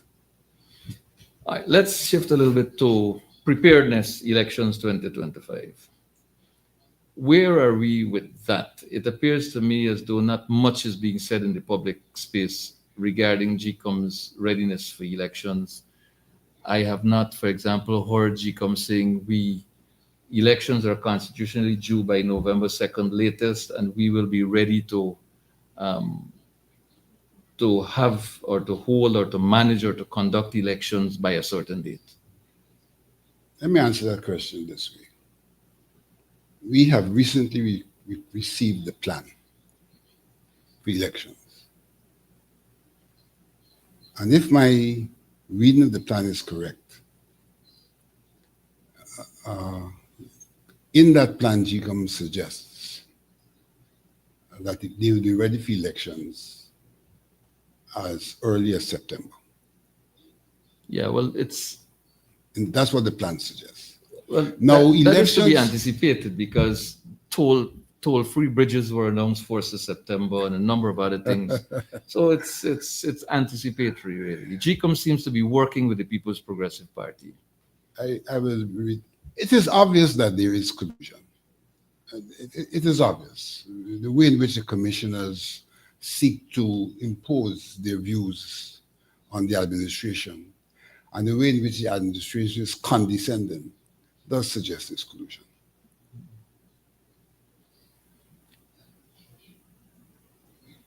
All right, let's shift a little bit to preparedness elections 2025. Where are we with that? It appears to me as though not much is being said in the public space regarding GECOM's readiness for elections. I have not, for example, heard GECOM saying elections are constitutionally due by November 2nd latest, and we will be ready to have or to hold or to manage or to conduct elections by a certain date. Let me answer that question this way. We have recently received the plan for elections. And if my reading of the plan is correct, in that plan, GECOM suggests that they will be ready for elections as early as September. Yeah, well, And that's what the plan suggests. well, Now, that is to be elections- anticipated because toll-free bridges were announced 1st of September and a number of other things. So it's anticipatory, really. GECOM seems to be working with the People's Progressive Party. I will read. It is obvious that there is collusion. It is obvious. The way in which the commissioners seek to impose their views on the administration and the way in which the administration is condescending does suggest this collusion.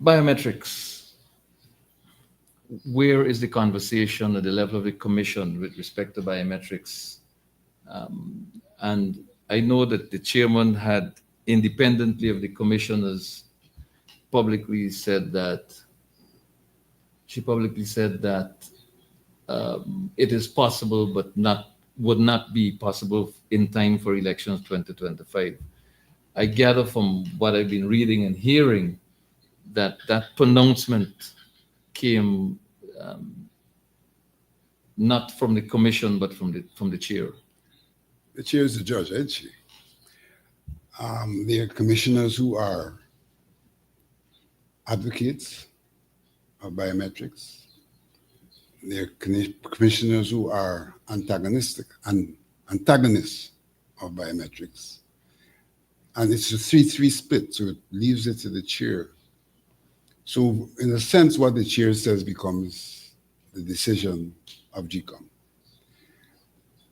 Biometrics. Where is the conversation at the level of the commission with respect to biometrics? And I know that the chairman had, independently of the commissioners, publicly said that it is possible, but would not be possible in time for elections 2025. I gather from what I've been reading and hearing that pronouncement came not from the commission, but from the chair. The chair is the judge, isn't she? There are commissioners who are advocates of biometrics. There are commissioners who are antagonists of biometrics. And it's a 3-3 split, so it leaves it to the chair. So in a sense, what the chair says becomes the decision of GECOM.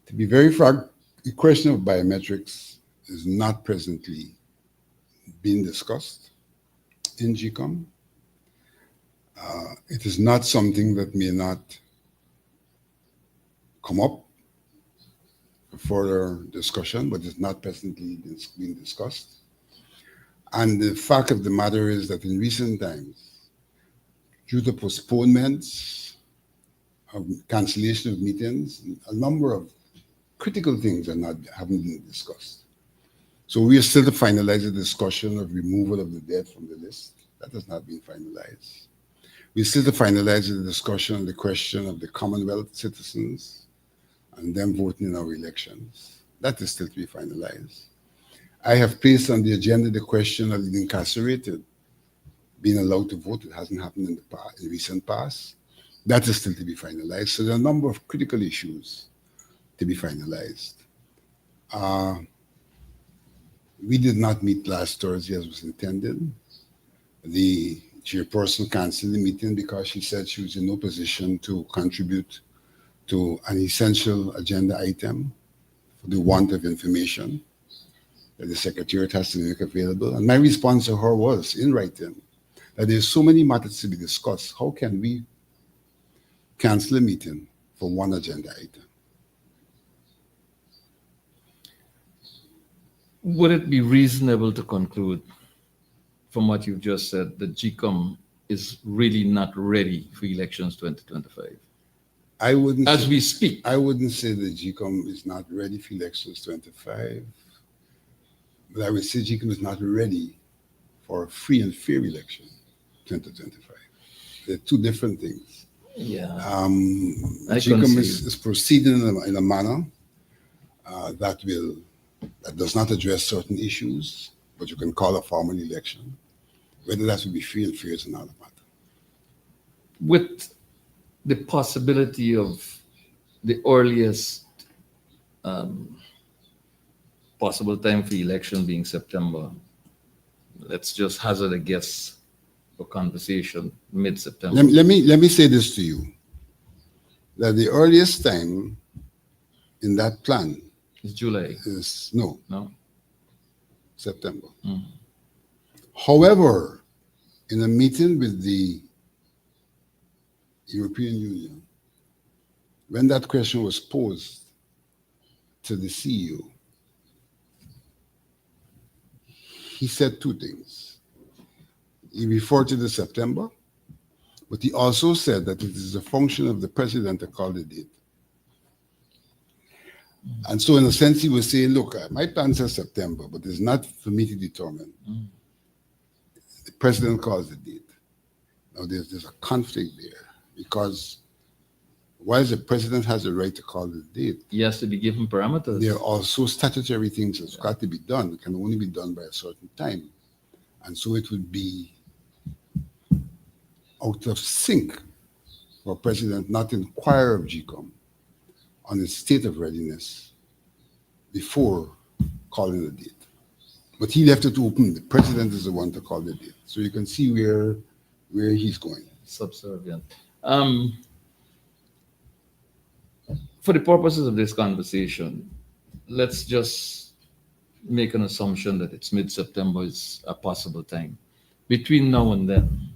To be very frank, the question of biometrics is not presently being discussed in GECOM. It is not something that may not come up for further discussion, but it's not presently being discussed. And the fact of the matter is that in recent times, due to postponements, of cancellation of meetings, a number of critical things haven't been discussed. So we are still to finalize the discussion of removal of the dead from the list. That has not been finalized. We still to finalize the discussion on the question of the Commonwealth citizens and them voting in our elections. That is still to be finalized. I have placed on the agenda the question of the incarcerated being allowed to vote. It hasn't happened in the recent past. That is still to be finalized. So there are a number of critical issues to be finalized. We did not meet last Thursday as was intended. The chairperson canceled the meeting because she said she was in no position to contribute to an essential agenda item for the want of information that the Secretariat has to make available. And my response to her was, in writing, that there's so many matters to be discussed. How can we cancel a meeting for one agenda item? Would it be reasonable to conclude from what you've just said that GECOM is really not ready for elections 2025? I wouldn't As say, we speak. I wouldn't say that GECOM is not ready for elections 25, but I would say GECOM is not ready for a free and fair election 2025. They're two different things. Yeah. I GECOM concede. is proceeding in a manner that does not address certain issues, but you can call a formal election. Whether that will be free and fair is another matter. With the possibility of the earliest possible time for election being September, let's just hazard a guess for conversation, mid-September. Let me say this to you, that the earliest time in that plan It's July, is no? September. However, in a meeting with the European Union, when that question was posed to the CEO, he said two things. He referred to the September, but he also said that it is a function of the president to call the date. And so, in a sense, he was saying, look, my plan says September, but it's not for me to determine. The president calls the date. Now, there's a conflict there, because while the president has the right to call the date, He has to be given parameters. there are also statutory things that's got to be done. It can only be done by a certain time. And so it would be out of sync for a president not to inquire of GECOM on its state of readiness before calling the date. But he left it open. The president is the one to call the date. So you can see where he's going. Subservient. For the purposes of this conversation, let's just make an assumption that it's mid-September is a possible time. Between now and then,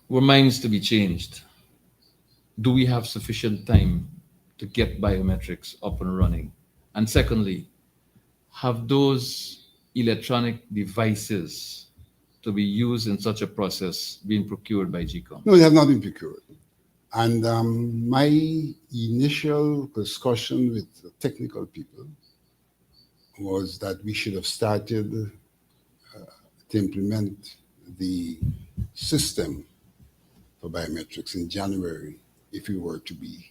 were minds to be changed? Do we have sufficient time to get biometrics up and running? And secondly, have those electronic devices to be used in such a process been procured by GECOM? No, they have not been procured. And my initial discussion with the technical people was that we should have started to implement the system for biometrics in January if we were to be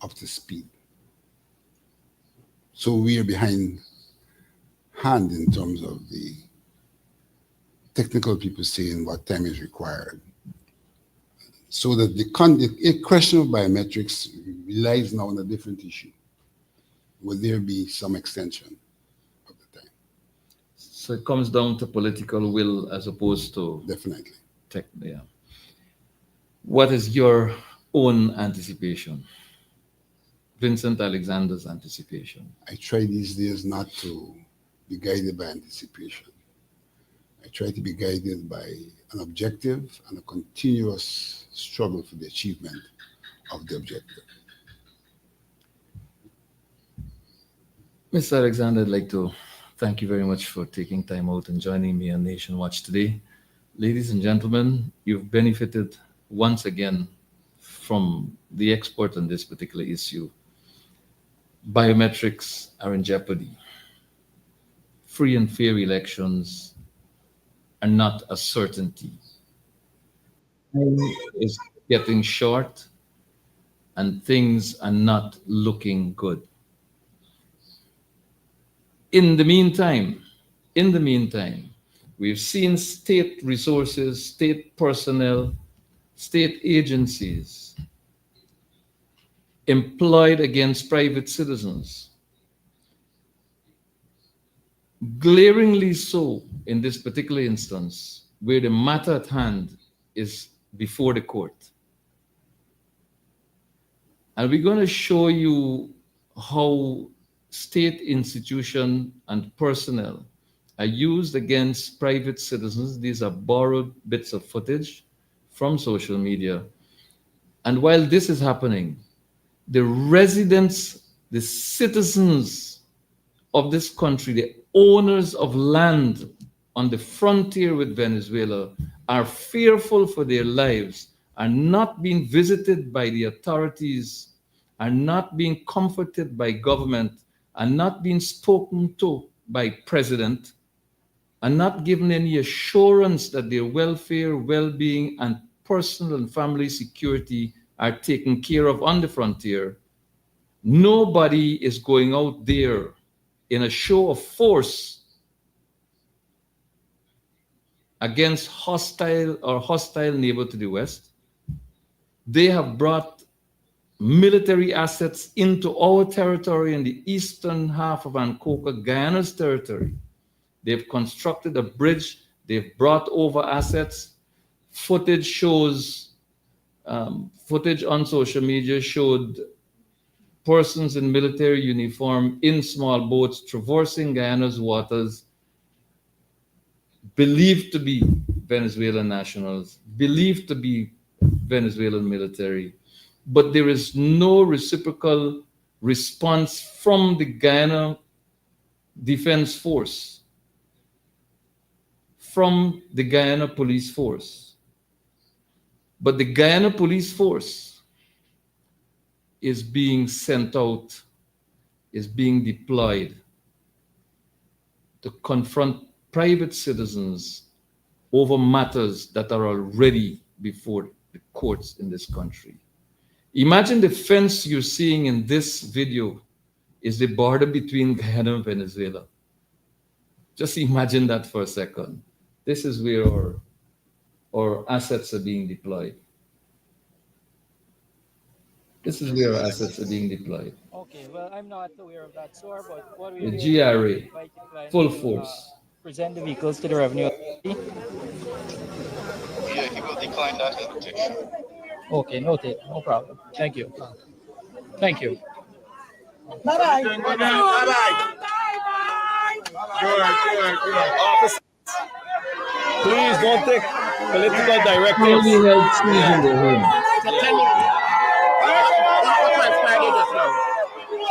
up to speed. So we are behind hand in terms of the technical people saying what time is required. So that the question of biometrics relies now on a different issue. Will there be some extension of the time? So it comes down to political will as opposed to Definitely. tech. Yeah. What is your own anticipation? Vincent Alexander's anticipation. I try these days not to be guided by anticipation. I try to be guided by an objective and a continuous struggle for the achievement of the objective. Mr. Alexander, I'd like to thank you very much for taking time out and joining me on Nation Watch today. Ladies and gentlemen, you've benefited once again from the expert on this particular issue. biometrics are in jeopardy. Free and fair elections are not a certainty. Time is getting short and things are not looking good. In the meantime, in the meantime, we've seen state resources, state personnel, state agencies employed against private citizens. Glaringly so in this particular instance, where the matter at hand is before the court. And we're going to show you how state institution and personnel are used against private citizens. These are borrowed bits of footage from social media. And while this is happening, the residents, the citizens of this country, the owners of land on the frontier with Venezuela are fearful for their lives, are not being visited by the authorities, are not being comforted by government, are not being spoken to by president, are not given any assurance that their welfare, well-being, and personal and family security are taken care of on the frontier. Nobody is going out there in a show of force against hostile neighbor to the west. They have brought military assets into our territory in the eastern half of Ancoca, Guyana's territory. They've constructed a bridge. They've brought over assets. Footage shows, footage on social media showed persons in military uniform in small boats traversing Guyana's waters, believed to be Venezuelan nationals, believed to be Venezuelan military, but there is no reciprocal response from the Guyana Defense Force, from the Guyana Police Force. But the Guyana Police Force is being sent out, is being deployed to confront private citizens over matters that are already before the courts in this country. Imagine the fence you're seeing in this video is the border between Guyana and Venezuela. Just imagine that for a second. This is where our assets are being deployed. This is where our assets are being deployed. Okay, well, I'm not aware of that, sir, but what The we GRA, full force. present the vehicles to the revenue authority. Yeah, he will decline that invitation. Okay, noted, no problem. Thank you. Thank you. Bye-bye. Officers, please don't take political directives. Fully held siege in their home.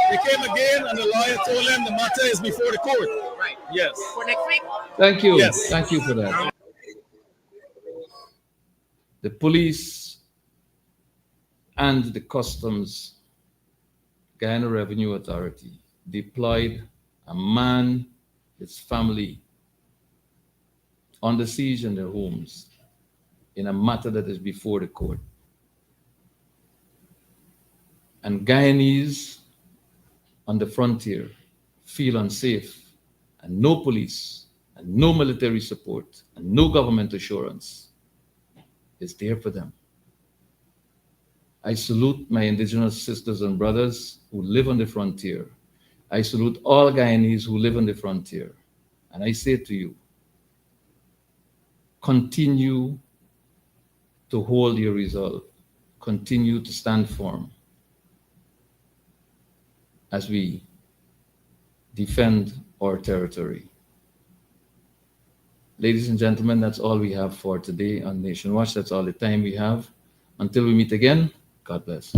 They came again, and the lawyer told them the matter is before the court. Right. Yes. For next week? Thank you. Yes. Thank you for that. The police and the customs, Guyana Revenue Authority, deployed a man, his family, under siege in their homes in a matter that is before the court. And Guyanese on the frontier feel unsafe, and no police, and no military support, and no government assurance is there for them. I salute my indigenous sisters and brothers who live on the frontier. I salute all Guyanese who live on the frontier. And I say to you, continue to hold your resolve. Continue to stand firm as we defend our territory. Ladies and gentlemen, that's all we have for today on Nation Watch. That's all the time we have. Until we meet again, God bless.